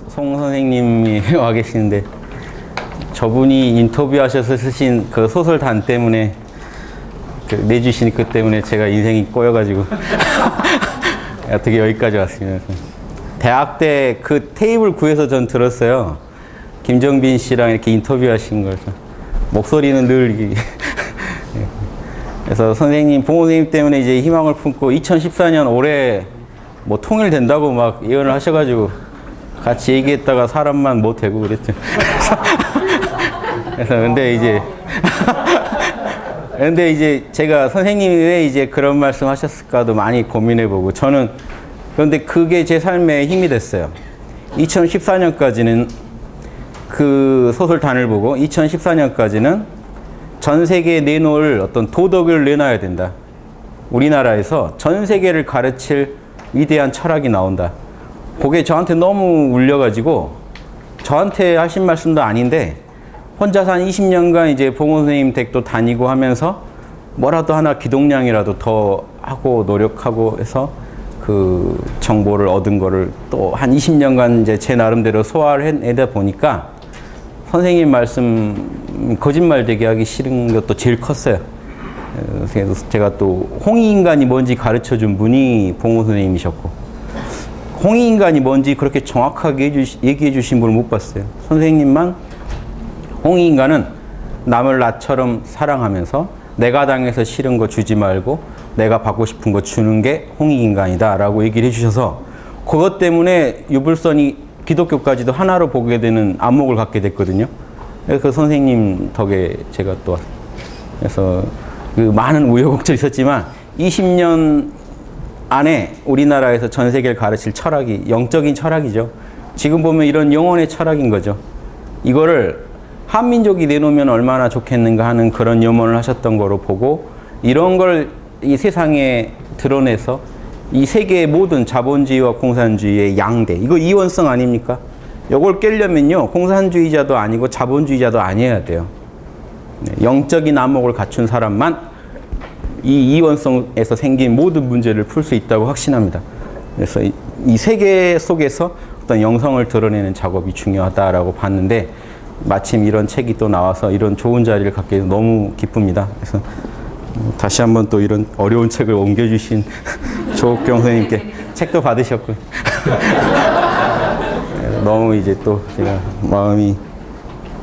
송 선생님이 와 계시는데 저분이 인터뷰하셔서 쓰신 그 소설단 때문에 내주신 그 때문에 제가 인생이 꼬여가지고 어떻게 여기까지 왔습니다. 대학 때 그 테이블 구해서 전 들었어요. 김정빈 씨랑 이렇게 인터뷰하신 걸. 목소리는 늘 그래서 선생님, 봉호 선생님 때문에 이제 희망을 품고 2014년 올해 뭐 통일된다고 막 예언을 하셔가지고 같이 얘기했다가 사람만 못 되고 그랬죠. 그래서 근데 이제 제가 선생님이 왜 이제 그런 말씀 하셨을까도 많이 고민해보고 저는 그런데 그게 제 삶에 힘이 됐어요. 2014년까지는 그 소설단을 보고 2014년까지는 전 세계에 내놓을 어떤 도덕을 내놔야 된다. 우리나라에서 전 세계를 가르칠 위대한 철학이 나온다. 그게 저한테 너무 울려가지고 저한테 하신 말씀도 아닌데 혼자서 한 20년간 이제 봉호 선생님 댁도 다니고 하면서 뭐라도 하나 기동량이라도 더 하고 노력하고 해서 그 정보를 얻은 거를 또 한 20년간 이제 제 나름대로 소화를 해내다 보니까 선생님 말씀 거짓말 되게 하기 싫은 것도 제일 컸어요. 그래서 제가 또 홍익인간이 뭔지 가르쳐 준 분이 봉호 선생님이셨고 홍익인간이 뭔지 그렇게 정확하게 얘기해 주신 분을 못 봤어요. 선생님만 홍익인간은 남을 나처럼 사랑하면서 내가 당해서 싫은 거 주지 말고 내가 받고 싶은 거 주는 게 홍익인간이다 라고 얘기를 해주셔서 그것 때문에 유불선이 기독교까지도 하나로 보게 되는 안목을 갖게 됐거든요. 그래서 그 선생님 덕에 제가 또 그래서 그 많은 우여곡절이 있었지만 20년 안에 우리나라에서 전 세계를 가르칠 철학이 영적인 철학이죠. 지금 보면 이런 영혼의 철학인 거죠. 이거를 한민족이 내놓으면 얼마나 좋겠는가 하는 그런 염원을 하셨던 거로 보고 이런 걸 이 세상에 드러내서 이 세계의 모든 자본주의와 공산주의의 양대, 이거 이원성 아닙니까? 이걸 깨려면요 공산주의자도 아니고 자본주의자도 아니어야 돼요. 영적인 안목을 갖춘 사람만 이 이원성에서 생긴 모든 문제를 풀 수 있다고 확신합니다. 그래서 이 세계 속에서 어떤 영성을 드러내는 작업이 중요하다라고 봤는데 마침 이런 책이 또 나와서 이런 좋은 자리를 갖게 돼서 너무 기쁩니다. 그래서 다시 한번 또 이런 어려운 책을 옮겨주신 조옥경 선생님께 책도 받으셨고 너무 이제 또 제가 마음이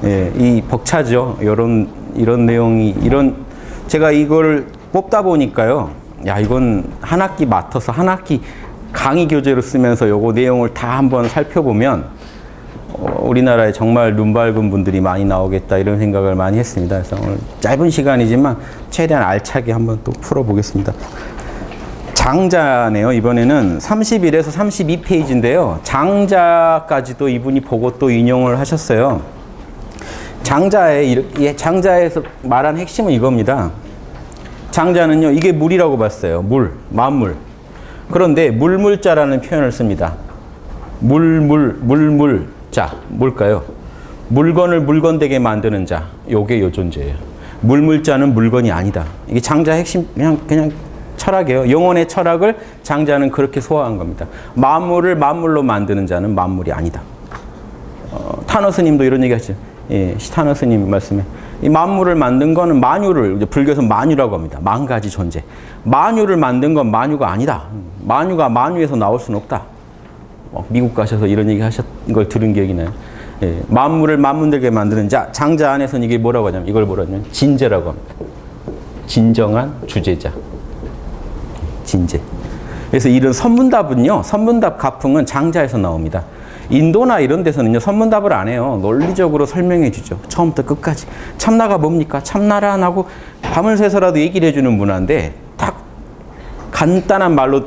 이 벅차죠. 이런 내용이 제가 이걸 뽑다 보니까요. 야 이건 한 학기 맡아서 한 학기 강의 교재로 쓰면서 요거 내용을 다 한번 살펴보면 우리나라에 정말 눈 밝은 분들이 많이 나오겠다 이런 생각을 많이 했습니다. 그래서 오늘 짧은 시간이지만 최대한 알차게 한번 또 풀어보겠습니다. 장자네요. 이번에는 31에서 32페이지인데요. 장자까지도 이분이 보고 또 인용을 하셨어요. 장자에서 말한 핵심은 이겁니다. 장자는요, 이게 물이라고 봤어요. 만물. 그런데 물물자라는 표현을 씁니다. 물물자 뭘까요? 물건을 물건되게 만드는 자, 요게 요 존재예요. 물물자는 물건이 아니다. 이게 장자 핵심 그냥 철학이에요. 영혼의 철학을 장자는 그렇게 소화한 겁니다. 만물을 만물로 만드는 자는 만물이 아니다. 타너 스님도 이런 얘기 하시죠. 타너 스님 말씀에 이 만물을 만든 거는 만유를 불교에서 만유라고 합니다. 만 가지 존재. 만유를 만든 건 만유가 아니다. 만유가 만유에서 나올 수는 없다. 미국 가셔서 이런 얘기 하셨던 걸 들은 기억이 나요. 만물을 만물되게 만드는 자, 장자 안에서는 이게 뭐라고 하냐면 이걸 뭐라고 하냐면 진제라고 합니다. 진정한 주제자. 진제. 그래서 이런 선문답은요, 선문답 가풍은 장자에서 나옵니다. 인도나 이런 데서는요, 선문답을 안 해요. 논리적으로 설명해 주죠. 처음부터 끝까지. 참나가 뭡니까? 참나라 안 하고 밤을 새서라도 얘기를 해주는 문화인데 딱 간단한 말로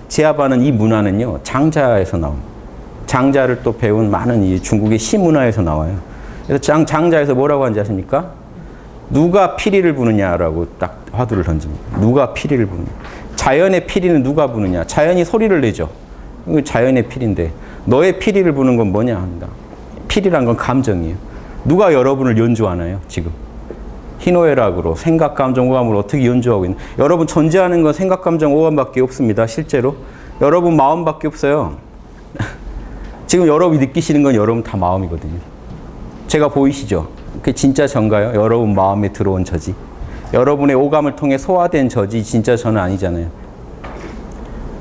제압하는 이 문화는요, 장자에서 나옵니다. 장자를 또 배운 많은 이 중국의 시문화에서 나와요. 그래서 장자에서 뭐라고 하는지 아십니까? 누가 피리를 부느냐라고 딱 화두를 던집니다. 누가 피리를 부느냐. 자연의 피리는 누가 부느냐. 자연이 소리를 내죠. 이거 자연의 피리인데 너의 피리를 부는 건 뭐냐 합니다. 피리란 건 감정이에요. 누가 여러분을 연주하나요? 지금 희노애락으로 생각, 감정, 오감으로 어떻게 연주하고 있는. 여러분 존재하는 건 생각, 감정, 오감밖에 없습니다. 실제로 여러분 마음밖에 없어요. 지금 여러분이 느끼시는 건 여러분 다 마음이거든요. 제가 보이시죠? 그게 진짜 전가요? 여러분 마음에 들어온 저지. 여러분의 오감을 통해 소화된 저지 진짜 저는 아니잖아요.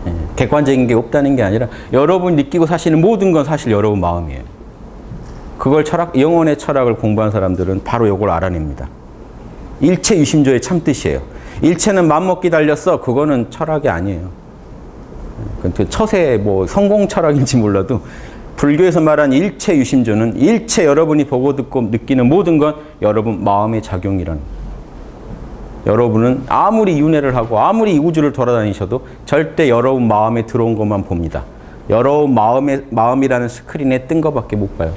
예, 객관적인 게 없다는 게 아니라 여러분이 느끼고 사시는 모든 건 사실 여러분 마음이에요. 그걸 영혼의 철학을 공부한 사람들은 바로 이걸 알아냅니다. 일체 유심조의 참뜻이에요. 일체는 맘먹기 달렸어. 그거는 철학이 아니에요. 그 처세 성공 철학인지 몰라도 불교에서 말한 일체 유심조는 일체 여러분이 보고 듣고 느끼는 모든 건 여러분 마음의 작용이라는 거예요. 여러분은 아무리 윤회를 하고 아무리 우주를 돌아다니셔도 절대 여러분 마음에 들어온 것만 봅니다. 여러분 마음이라는 스크린에 뜬 것밖에 못 봐요.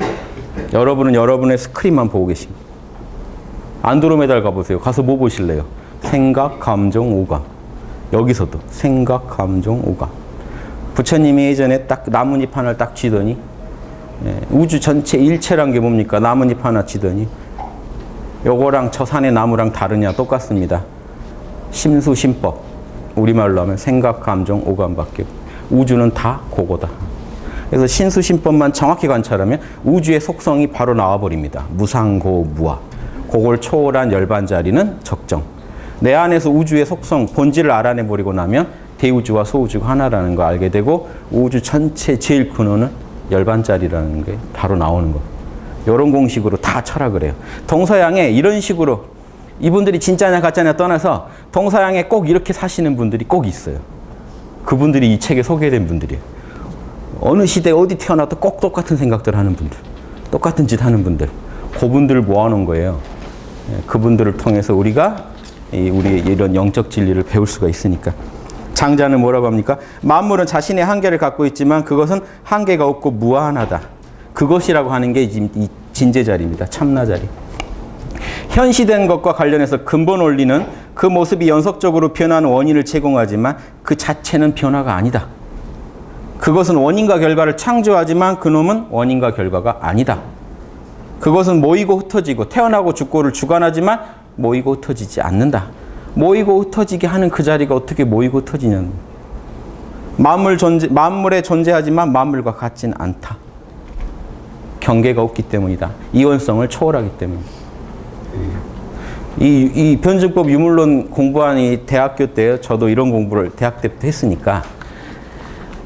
여러분은 여러분의 스크린만 보고 계십니다. 안드로메다를 가보세요. 가서 뭐 보실래요? 생각, 감정, 오감. 여기서도 생각, 감정, 오감. 부처님이 예전에 딱 나뭇잎 하나를 딱 쥐더니 우주 전체 일체란 게 뭡니까? 나뭇잎 하나 쥐더니 요거랑 저 산의 나무랑 다르냐? 똑같습니다. 심수심법. 우리말로 하면 생각, 감정, 오감밖에. 우주는 다 그거다. 그래서 신수심법만 정확히 관찰하면 우주의 속성이 바로 나와버립니다. 무상고무아. 그걸 초월한 열반자리는 적정. 내 안에서 우주의 속성, 본질을 알아내버리고 나면 대우주와 소우주가 하나라는 거 알게 되고 우주 전체 제일 근원은 열반자리라는 게 바로 나오는 거. 이런 공식으로 다 철학을 해요. 동서양에 이런 식으로 이분들이 진짜냐 가짜냐 떠나서 동서양에 꼭 이렇게 사시는 분들이 꼭 있어요. 그분들이 이 책에 소개된 분들이에요. 어느 시대 어디 태어나도 꼭 똑같은 생각들 하는 분들, 똑같은 짓 하는 분들, 그분들을 모아놓은 거예요. 그분들을 통해서 우리가 우리 이런 영적 진리를 배울 수가 있으니까. 장자는 뭐라고 합니까? 만물은 자신의 한계를 갖고 있지만 그것은 한계가 없고 무한하다. 그것이라고 하는 게 이 진제자리입니다. 참나자리. 현시된 것과 관련해서 근본 원리는 그 모습이 연속적으로 변하는 원인을 제공하지만 그 자체는 변화가 아니다. 그것은 원인과 결과를 창조하지만 그놈은 원인과 결과가 아니다. 그것은 모이고 흩어지고 태어나고 죽고를 주관하지만 모이고 흩어지지 않는다. 모이고 흩어지게 하는 그 자리가 어떻게 모이고 흩어지냐는. 만물에 존재하지만 만물과 같진 않다. 경계가 없기 때문이다. 이원성을 초월하기 때문이다. 이 변증법 유물론 공부한 이 대학교 때 저도 이런 공부를 대학 때부터 했으니까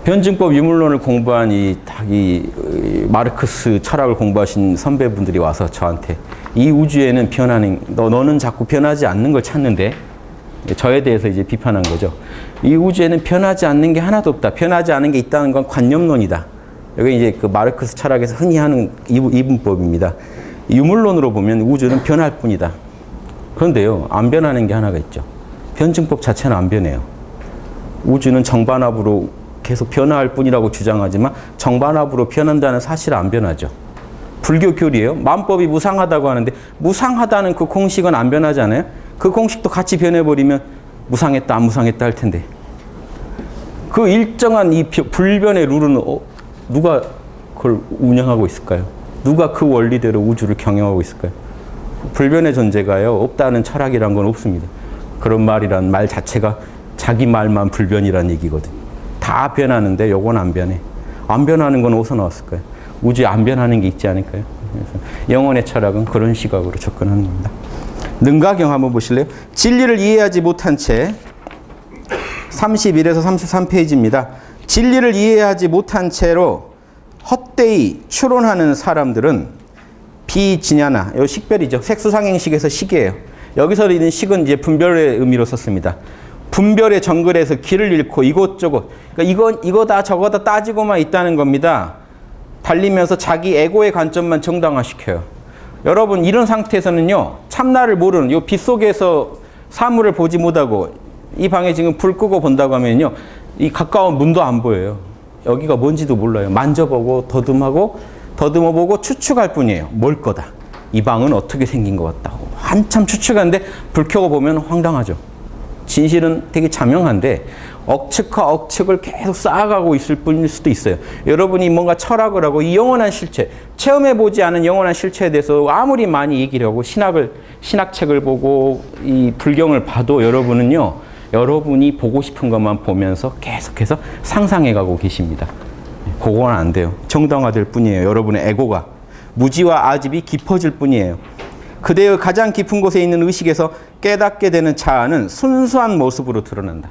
변증법 유물론을 공부한 이 마르크스 철학을 공부하신 선배분들이 와서 저한테 이 우주에는 너는 자꾸 변하지 않는 걸 찾는데 저에 대해서 이제 비판한 거죠. 이 우주에는 변하지 않는 게 하나도 없다. 변하지 않은 게 있다는 건 관념론이다. 여기 이제 그 마르크스 철학에서 흔히 하는 이분법입니다. 유물론으로 보면 우주는 변할 뿐이다. 그런데요, 안 변하는 게 하나가 있죠. 변증법 자체는 안 변해요. 우주는 정반합으로 계속 변화할 뿐이라고 주장하지만 정반합으로 변한다는 사실은 안 변하죠. 불교 교리예요. 만법이 무상하다고 하는데 무상하다는 그 공식은 안 변하잖아요. 그 공식도 같이 변해버리면 무상했다 안 무상했다 할 텐데 그 일정한 이 불변의 룰은 누가 그걸 운영하고 있을까요? 누가 그 원리대로 우주를 경영하고 있을까요? 불변의 존재가요 없다는 철학이란 건 없습니다. 그런 말이란 말 자체가 자기 말만 불변이란 얘기거든요. 다 변하는데 요건 안 변해. 안 변하는 건 어디서 나왔을까요? 우주에 안 변하는 게 있지 않을까요? 그래서 영혼의 철학은 그런 시각으로 접근하는 겁니다. 능가경 한번 보실래요? 진리를 이해하지 못한 채 31에서 33페이지입니다. 진리를 이해하지 못한 채로 헛되이 추론하는 사람들은 비진야나, 요 식별이죠. 색수상행식에서 식이에요. 여기서 있는 식은 이제 분별의 의미로 썼습니다. 분별의 정글에서 길을 잃고 이곳저곳, 그러니까 이거다 저거다 따지고만 있다는 겁니다. 달리면서 자기 에고의 관점만 정당화시켜요. 여러분 이런 상태에서는요 참나를 모르는 요 빛 속에서 사물을 보지 못하고 이 방에 지금 불 끄고 본다고 하면요 이 가까운 문도 안 보여요. 여기가 뭔지도 몰라요. 만져보고 더듬어보고 추측할 뿐이에요. 뭘 거다. 이 방은 어떻게 생긴 것 같다고 한참 추측하는데 불 켜고 보면 황당하죠. 진실은 되게 자명한데 억측과 억측을 계속 쌓아가고 있을 뿐일 수도 있어요. 여러분이 뭔가 철학을 하고 이 영원한 실체, 체험해보지 않은 영원한 실체에 대해서 아무리 많이 얘기를 하고 신학책을 보고 이 불경을 봐도 여러분은요, 여러분이 보고 싶은 것만 보면서 계속해서 상상해가고 계십니다. 그건 안 돼요. 정당화될 뿐이에요. 여러분의 에고가. 무지와 아집이 깊어질 뿐이에요. 그대의 가장 깊은 곳에 있는 의식에서 깨닫게 되는 자아는 순수한 모습으로 드러난다.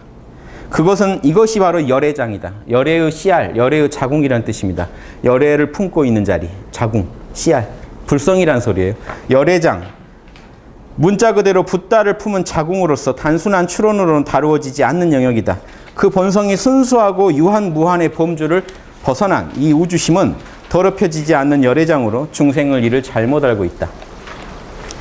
그것은 이것이 바로 열애장이다. 열애의 씨알, 열애의 자궁이라는 뜻입니다. 열애를 품고 있는 자리, 자궁, 씨알, 불성이란 소리예요. 열애장, 문자 그대로 붓다를 품은 자궁으로서 단순한 추론으로는 다루어지지 않는 영역이다. 그 본성이 순수하고 유한무한의 범주를 벗어난 이 우주심은 더럽혀지지 않는 열애장으로 중생을 이를 잘못 알고 있다.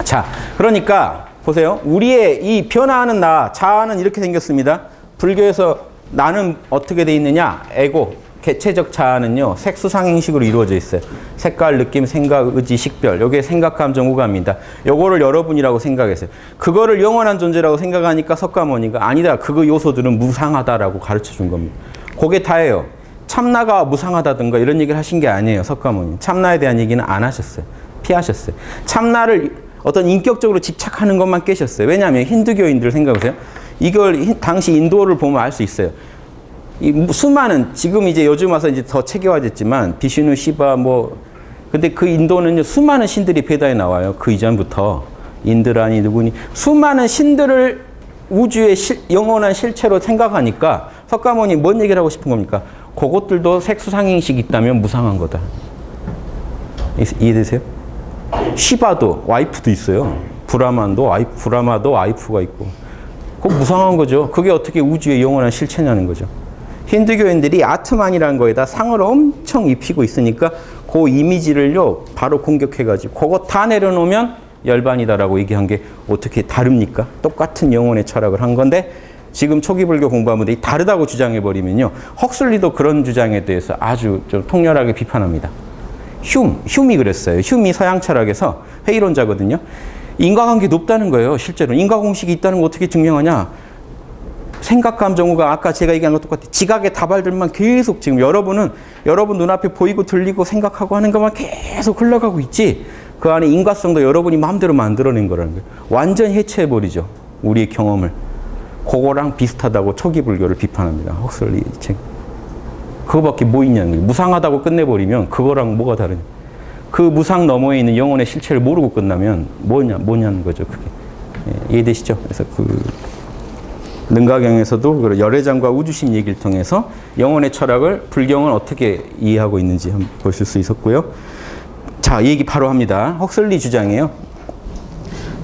자, 그러니까 보세요. 우리의 이 변화하는 나, 자아는 이렇게 생겼습니다. 불교에서 나는 어떻게 돼 있느냐? 에고, 개체적 자아는요, 색수상행식으로 이루어져 있어요. 색깔, 느낌, 생각, 의지, 식별. 요게 생각, 감정, 오감입니다. 요거를 여러분이라고 생각했어요. 그거를 영원한 존재라고 생각하니까 석가모니가 아니다. 그거 요소들은 무상하다라고 가르쳐 준 겁니다. 그게 다예요. 참나가 무상하다든가 이런 얘기를 하신 게 아니에요. 석가모니. 참나에 대한 얘기는 안 하셨어요. 피하셨어요. 참나를 어떤 인격적으로 집착하는 것만 깨셨어요. 왜냐하면 힌두교인들 생각하세요. 이걸 당시 인도를 보면 알 수 있어요. 이 수많은 지금 이제 요즘 와서 이제 더 체계화됐지만 비슈누, 시바 근데 그 인도는 수많은 신들이 베다에 나와요. 그 이전부터 인드라니 누구니 수많은 신들을 우주의 영원한 실체로 생각하니까 석가모니 뭔 얘기를 하고 싶은 겁니까? 그것들도 색수상행식이 있다면 무상한 거다. 이해되세요? 시바도 와이프도 있어요. 브라마도 와이프가 있고. 그거 무상한 거죠. 그게 어떻게 우주의 영원한 실체냐는 거죠. 힌두교인들이 아트만이라는 거에다 상을 엄청 입히고 있으니까 그 이미지를요 바로 공격해가지고 그거 다 내려놓으면 열반이다라고 얘기한 게 어떻게 다릅니까? 똑같은 영혼의 철학을 한 건데 지금 초기 불교 공부한 분들이 다르다고 주장해버리면요 헉슬리도 그런 주장에 대해서 아주 좀 통렬하게 비판합니다. 흉이 그랬어요. 흉이 서양 철학에서 회의론자거든요. 인과관계 높다는 거예요. 실제로 인과공식이 있다는 거 어떻게 증명하냐? 생각, 감정, 오감 아까 제가 얘기한 것 똑같아요. 지각의 다발들만 계속 지금 여러분 눈앞에 보이고 들리고 생각하고 하는 것만 계속 흘러가고 있지 그 안에 인과성도 여러분이 마음대로 만들어낸 거라는 거예요. 완전히 해체해버리죠. 우리의 경험을. 그거랑 비슷하다고 초기 불교를 비판합니다. 헉슬리 책. 그거밖에 뭐 있냐는 거예요. 무상하다고 끝내버리면 그거랑 뭐가 다르냐. 그 무상 너머에 있는 영혼의 실체를 모르고 끝나면 뭐냐는 거죠. 그게. 예, 이해되시죠? 그래서 능가경에서도 열애장과 우주심 얘기를 통해서 영혼의 철학을 불경은 어떻게 이해하고 있는지 한번 보실 수 있었고요. 자, 이 얘기 바로 합니다. 헉슬리 주장이에요.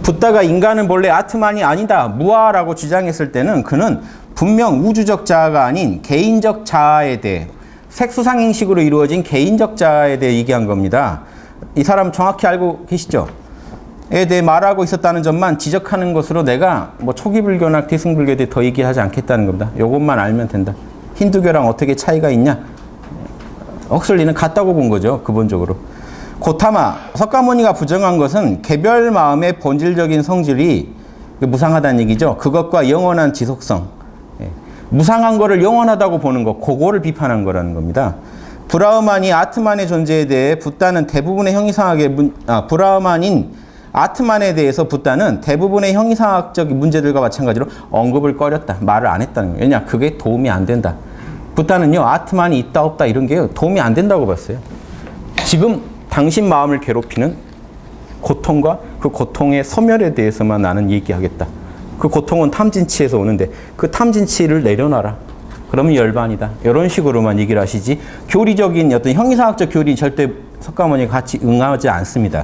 붓다가 인간은 본래 아트만이 아니다. 무아라고 주장했을 때는 그는 분명 우주적 자아가 아닌 개인적 자아에 대해 색수상행식으로 이루어진 개인적 자아에 대해 얘기한 겁니다. 이 사람 정확히 알고 계시죠? 에 대해 말하고 있었다는 점만 지적하는 것으로 내가 초기 불교나 대승불교에 대해 더 얘기하지 않겠다는 겁니다. 이것만 알면 된다. 힌두교랑 어떻게 차이가 있냐? 헉슬리는 같다고 본 거죠. 근본적으로. 고타마, 석가모니가 부정한 것은 개별 마음의 본질적인 성질이 무상하다는 얘기죠. 그것과 영원한 지속성. 무상한 거를 영원하다고 보는 거, 그거를 비판한 거라는 겁니다. 브라흐만이 아트만의 존재에 대해 붓다는 대부분의 형이상학의 브라흐만인 아트만에 대해서 붓다는 대부분의 형이상학적 문제들과 마찬가지로 언급을 꺼렸다. 말을 안 했다는 거예요. 왜냐? 그게 도움이 안 된다. 붓다는요, 아트만이 있다 없다 이런 게 도움이 안 된다고 봤어요. 지금 당신 마음을 괴롭히는 고통과 그 고통의 소멸에 대해서만 나는 얘기하겠다. 그 고통은 탐진치에서 오는데 그 탐진치를 내려놔라. 그러면 열반이다. 이런 식으로만 얘기를 하시지 교리적인 어떤 형이상학적 교리 절대 석가모니가 같이 응하지 않습니다.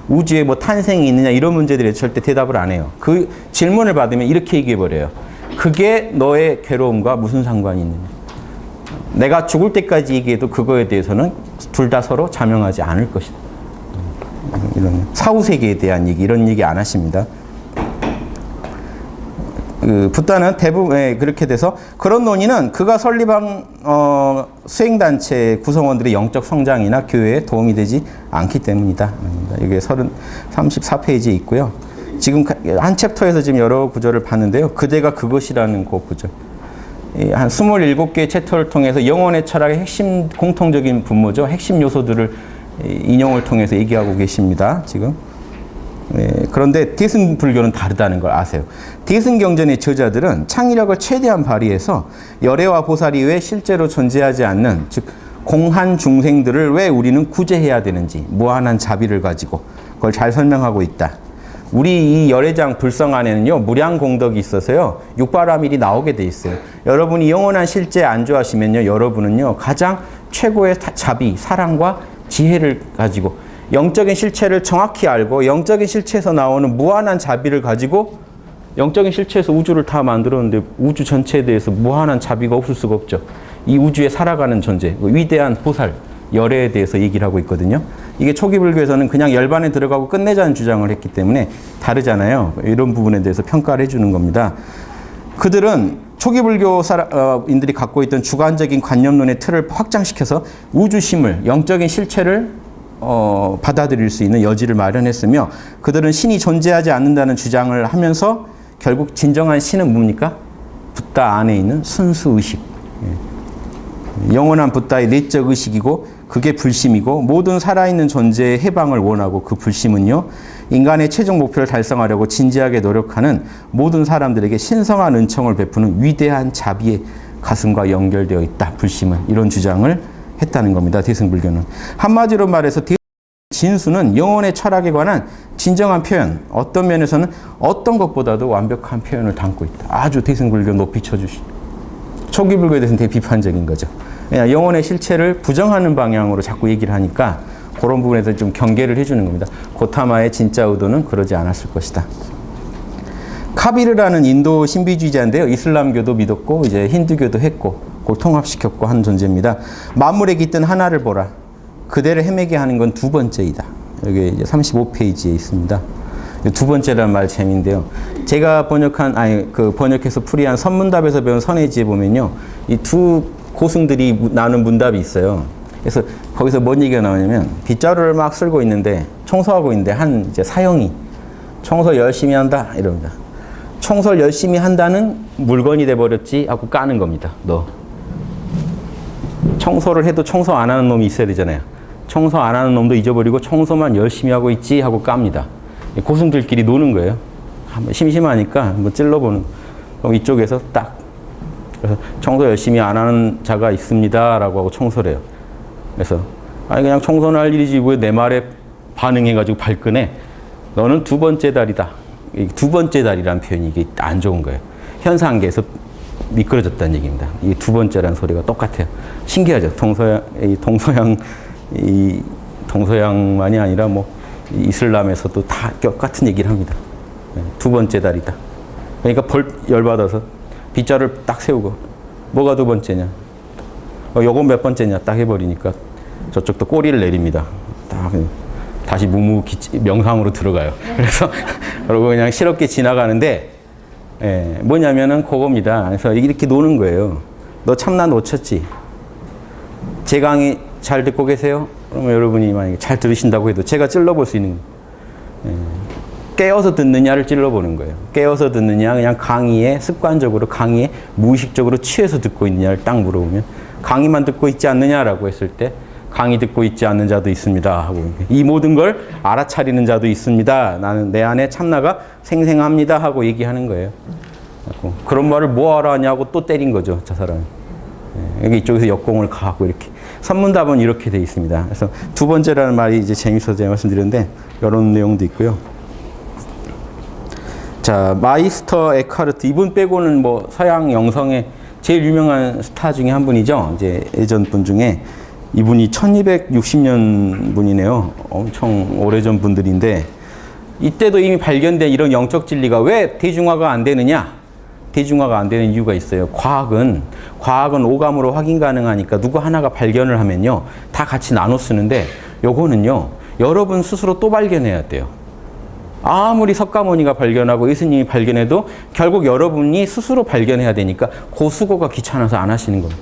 우주에 탄생이 있느냐 이런 문제들에 절대 대답을 안 해요. 그 질문을 받으면 이렇게 얘기해버려요. 그게 너의 괴로움과 무슨 상관이 있느냐. 내가 죽을 때까지 얘기해도 그거에 대해서는 둘 다 서로 자명하지 않을 것이다. 이런 사후세계에 대한 얘기 이런 얘기 안 하십니다. 붓다는 대부분 그렇게 돼서 그런 논의는 그가 설립한 수행단체 구성원들의 영적 성장이나 교회에 도움이 되지 않기 때문이다. 이게 34페이지에 있고요. 지금 한 챕터에서 지금 여러 구절을 봤는데요. 그대가 그것이라는 그 구절. 한 27개의 챕터를 통해서 영혼의 철학의 핵심 공통적인 분모죠. 핵심 요소들을 인용을 통해서 얘기하고 계십니다. 지금. 그런데 대승불교는 다르다는 걸 아세요. 대승경전의 저자들은 창의력을 최대한 발휘해서 열애와 보살 이외에 실제로 존재하지 않는 즉 공한 중생들을 왜 우리는 구제해야 되는지 무한한 자비를 가지고 그걸 잘 설명하고 있다. 우리 이 열애장 불성 안에는요, 무량공덕이 있어서요, 육바라밀이 나오게 돼 있어요. 여러분이 영원한 실제 안주하시면요, 여러분은요, 가장 최고의 자비, 사랑과 지혜를 가지고 영적인 실체를 정확히 알고 영적인 실체에서 나오는 무한한 자비를 가지고 영적인 실체에서 우주를 다 만들었는데 우주 전체에 대해서 무한한 자비가 없을 수가 없죠. 이 우주에 살아가는 존재, 위대한 보살, 열애에 대해서 얘기를 하고 있거든요. 이게 초기 불교에서는 그냥 열반에 들어가고 끝내자는 주장을 했기 때문에 다르잖아요. 이런 부분에 대해서 평가를 해주는 겁니다. 그들은 초기 불교인들이 갖고 있던 주관적인 관념론의 틀을 확장시켜서 우주심을, 영적인 실체를 받아들일 수 있는 여지를 마련했으며 그들은 신이 존재하지 않는다는 주장을 하면서 결국 진정한 신은 뭡니까? 붓다 안에 있는 순수의식. 영원한 붓다의 내적 의식이고 그게 불심이고 모든 살아있는 존재의 해방을 원하고 그 불심은요, 인간의 최종 목표를 달성하려고 진지하게 노력하는 모든 사람들에게 신성한 은총을 베푸는 위대한 자비의 가슴과 연결되어 있다. 불심은. 이런 주장을 했다는 겁니다. 대승불교는. 한마디로 말해서 진수는 영혼의 철학에 관한 진정한 표현, 어떤 면에서는 어떤 것보다도 완벽한 표현을 담고 있다. 아주 대승불교 높이 쳐주신. 초기 불교에 대해서는 되게 비판적인 거죠. 영혼의 실체를 부정하는 방향으로 자꾸 얘기를 하니까 그런 부분에서 좀 경계를 해주는 겁니다. 고타마의 진짜 의도는 그러지 않았을 것이다. 카비르라는 인도 신비주의자인데요. 이슬람교도 믿었고 이제 힌두교도 했고 그걸 통합시켰고 한 존재입니다. 만물에 깃든 하나를 보라. 그대를 헤매게 하는 건 두 번째이다. 여기 이제 35페이지에 있습니다. 두 번째라는 말 재미인데요. 제가 번역해서 풀이한 선문답에서 배운 선해지에 보면요, 이 두 고승들이 나눈 문답이 있어요. 그래서 거기서 뭔 얘기가 나오냐면 빗자루를 막 쓸고 있는데 청소하고 있는데 한 이제 사형이 청소 열심히 한다 이럽니다. 청소를 열심히 한다는 물건이 돼버렸지 하고 까는 겁니다. 너 청소를 해도 청소 안 하는 놈이 있어야 되잖아요. 청소 안 하는 놈도 잊어버리고 청소만 열심히 하고 있지 하고 깝니다. 고승들끼리 노는 거예요. 한번 심심하니까 한번 찔러보는. 그럼 이쪽에서 딱 그래서 청소 열심히 안 하는 자가 있습니다 라고 하고 청소를 해요. 그래서 아니 그냥 청소는 할 일이지 왜 내 말에 반응해가지고 발끈해. 너는 두 번째 달이다. 두 번째 달이라는 표현이 이게 안 좋은 거예요. 현상계에서 미끄러졌다는 얘기입니다. 이게 두 번째라는 소리가 똑같아요. 신기하죠. 동서양만이 아니라 뭐 이슬람에서도 다 똑같은 얘기를 합니다. 두 번째 달이다. 그러니까 열받아서 빗자루를 딱 세우고 뭐가 두 번째냐? 요건 몇 번째냐? 딱 해버리니까 저쪽도 꼬리를 내립니다. 딱 다시 명상으로 들어가요. 그래서 그러고 그냥 실없게 지나가는데 뭐냐면은 그겁니다. 그래서 이렇게 노는 거예요. 너 참나 놓쳤지? 제 강의 잘 듣고 계세요? 그러면 여러분이 만약에 잘 들으신다고 해도 제가 찔러볼 수 있는 깨어서 듣느냐를 찔러보는 거예요. 깨어서 듣느냐, 그냥 습관적으로 강의에 무의식적으로 취해서 듣고 있느냐를 딱 물어보면 강의만 듣고 있지 않느냐라고 했을 때 강의 듣고 있지 않는 자도 있습니다 하고 이 모든 걸 알아차리는 자도 있습니다. 나는 내 안에 참나가 생생합니다 하고 얘기하는 거예요. 그런 말을 뭐하러 하냐고 또 때린 거죠, 저 사람이. 여기 이쪽에서 역공을 가하고 이렇게. 선문답은 이렇게 되어 있습니다. 그래서 두 번째라는 말이 이제 재밌어서 제가 말씀드렸는데 이런 내용도 있고요. 자, 마이스터 에카르트 이분 빼고는 뭐 서양 영성의 제일 유명한 스타 중에 한 분이죠. 이제 예전 분 중에 이분이 1260년 분이네요. 엄청 오래전 분들인데 이때도 이미 발견된 이런 영적 진리가 왜 대중화가 안 되느냐? 대중화가 안 되는 이유가 있어요. 과학은 오감으로 확인 가능하니까 누구 하나가 발견을 하면요, 다 같이 나눠 쓰는데 요거는요, 여러분 스스로 또 발견해야 돼요. 아무리 석가모니가 발견하고 예수님이 발견해도 결국 여러분이 스스로 발견해야 되니까 그 수고가 귀찮아서 안 하시는 겁니다.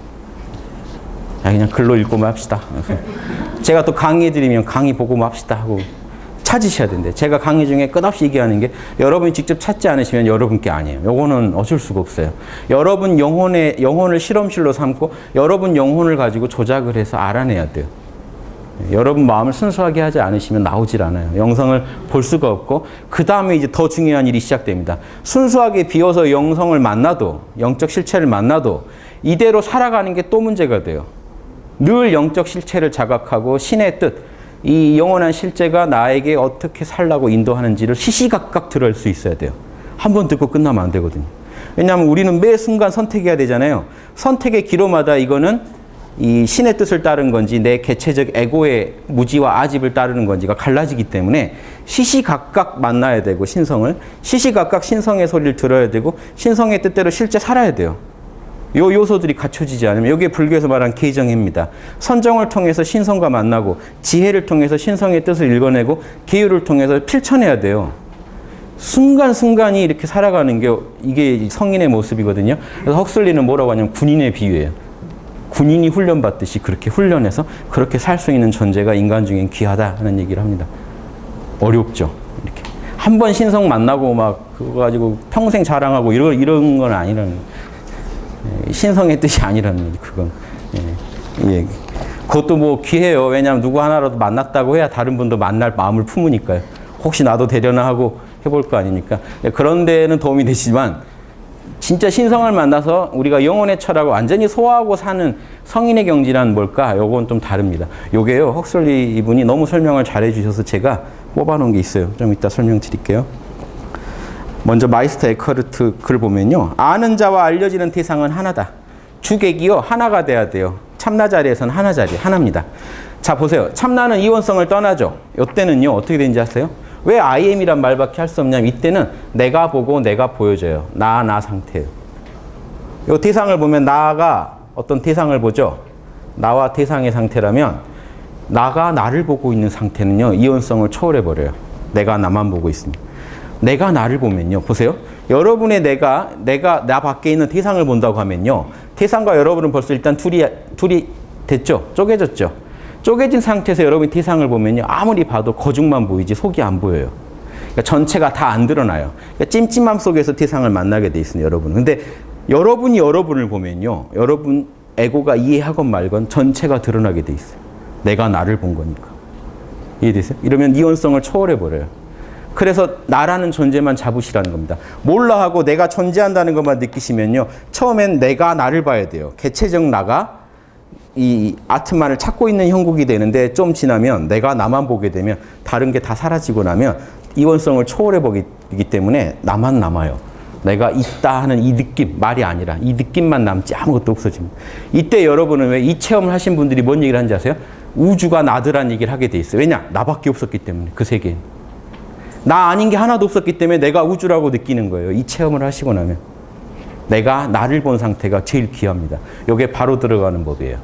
그냥 글로 읽고만 합시다. 제가 또 강의해드리면 강의 보고만 합시다 하고 찾으셔야 된대. 제가 강의 중에 끝없이 얘기하는 게 여러분이 직접 찾지 않으시면 여러분께 아니에요. 요거는 어쩔 수가 없어요. 여러분 영혼을 실험실로 삼고 여러분 영혼을 가지고 조작을 해서 알아내야 돼요. 여러분 마음을 순수하게 하지 않으시면 나오질 않아요. 영성을 볼 수가 없고 그 다음에 이제 더 중요한 일이 시작됩니다. 순수하게 비워서 영성을 만나도 영적 실체를 만나도 이대로 살아가는 게 또 문제가 돼요. 늘 영적 실체를 자각하고 신의 뜻, 이 영원한 실제가 나에게 어떻게 살라고 인도하는지를 시시각각 들을 수 있어야 돼요. 한 번 듣고 끝나면 안 되거든요. 왜냐하면 우리는 매 순간 선택해야 되잖아요. 선택의 기로마다 이거는 이 신의 뜻을 따른 건지 내 개체적 에고의 무지와 아집을 따르는 건지가 갈라지기 때문에 시시각각 만나야 되고 신성을 시시각각 신성의 소리를 들어야 되고 신성의 뜻대로 실제 살아야 돼요. 요 요소들이 갖춰지지 않으면 이게 불교에서 말한 계정입니다. 선정을 통해서 신성과 만나고 지혜를 통해서 신성의 뜻을 읽어내고 계율을 통해서 필천해야 돼요. 순간순간이 이렇게 살아가는 게 이게 성인의 모습이거든요. 그래서 헉슬리는 뭐라고 하냐면 군인의 비유예요. 군인이 훈련받듯이 그렇게 훈련해서 그렇게 살 수 있는 존재가 인간 중엔 귀하다 하는 얘기를 합니다. 어렵죠. 이렇게 한 번 신성 만나고 막 그거 가지고 평생 자랑하고 이런 건 아니라는 신성의 뜻이 아니라는 얘기 그건 예. 그것도 뭐 귀해요. 왜냐하면 누구 하나라도 만났다고 해야 다른 분도 만날 마음을 품으니까요. 혹시 나도 되려나 하고 해볼 거 아니니까 그런 데는 도움이 되시지만 진짜 신성을 만나서 우리가 영혼의 철학을 완전히 소화하고 사는 성인의 경지란 뭘까? 요건 좀 다릅니다. 요게요. 헉슬리 이분이 너무 설명을 잘해 주셔서 제가 뽑아놓은 게 있어요. 좀 이따 설명드릴게요. 먼저 마이스터 에커르트 글 보면요. 아는 자와 알려지는 대상은 하나다. 주객이요. 하나가 돼야 돼요. 참나 자리에서는 하나 자리, 하나입니다. 자, 보세요. 참나는 이원성을 떠나죠. 이때는요. 어떻게 되는지 아세요? 왜 I am이란 말밖에 할 수 없냐면 이때는 내가 보고 내가 보여져요. 나 상태예요. 이 대상을 보면 나가 어떤 대상을 보죠. 나와 대상의 상태라면 나가 나를 보고 있는 상태는요. 이원성을 초월해버려요. 내가 나만 보고 있습니다. 내가 나를 보면요. 보세요. 여러분의 내가 나 밖에 있는 대상을 본다고 하면요. 대상과 여러분은 벌써 일단 둘이 됐죠. 쪼개졌죠. 쪼개진 상태에서 여러분이 대상을 보면요. 아무리 봐도 거중만 보이지 속이 안 보여요. 그러니까 전체가 다 안 드러나요. 그러니까 찜찜함 속에서 대상을 만나게 돼 있습니다. 여러분은. 근데 여러분이 여러분을 보면요. 여러분 에고가 이해하건 말건 전체가 드러나게 돼 있어요. 내가 나를 본 거니까. 이해되세요? 이러면 이원성을 초월해버려요. 그래서 나라는 존재만 잡으시라는 겁니다. 몰라 하고 내가 존재한다는 것만 느끼시면요. 처음엔 내가 나를 봐야 돼요. 개체적 나가 이 아트만을 찾고 있는 형국이 되는데 좀 지나면 내가 나만 보게 되면 다른 게 다 사라지고 나면 이원성을 초월해보기 때문에 나만 남아요. 내가 있다 하는 이 느낌, 말이 아니라 이 느낌만 남지 아무것도 없어집니다. 이때 여러분은 왜 이 체험을 하신 분들이 뭔 얘기를 하는지 아세요? 우주가 나더란 얘기를 하게 돼 있어요. 왜냐? 나밖에 없었기 때문에 그 세계엔. 나 아닌 게 하나도 없었기 때문에 내가 우주라고 느끼는 거예요. 이 체험을 하시고 나면. 내가 나를 본 상태가 제일 귀합니다. 이게 바로 들어가는 법이에요.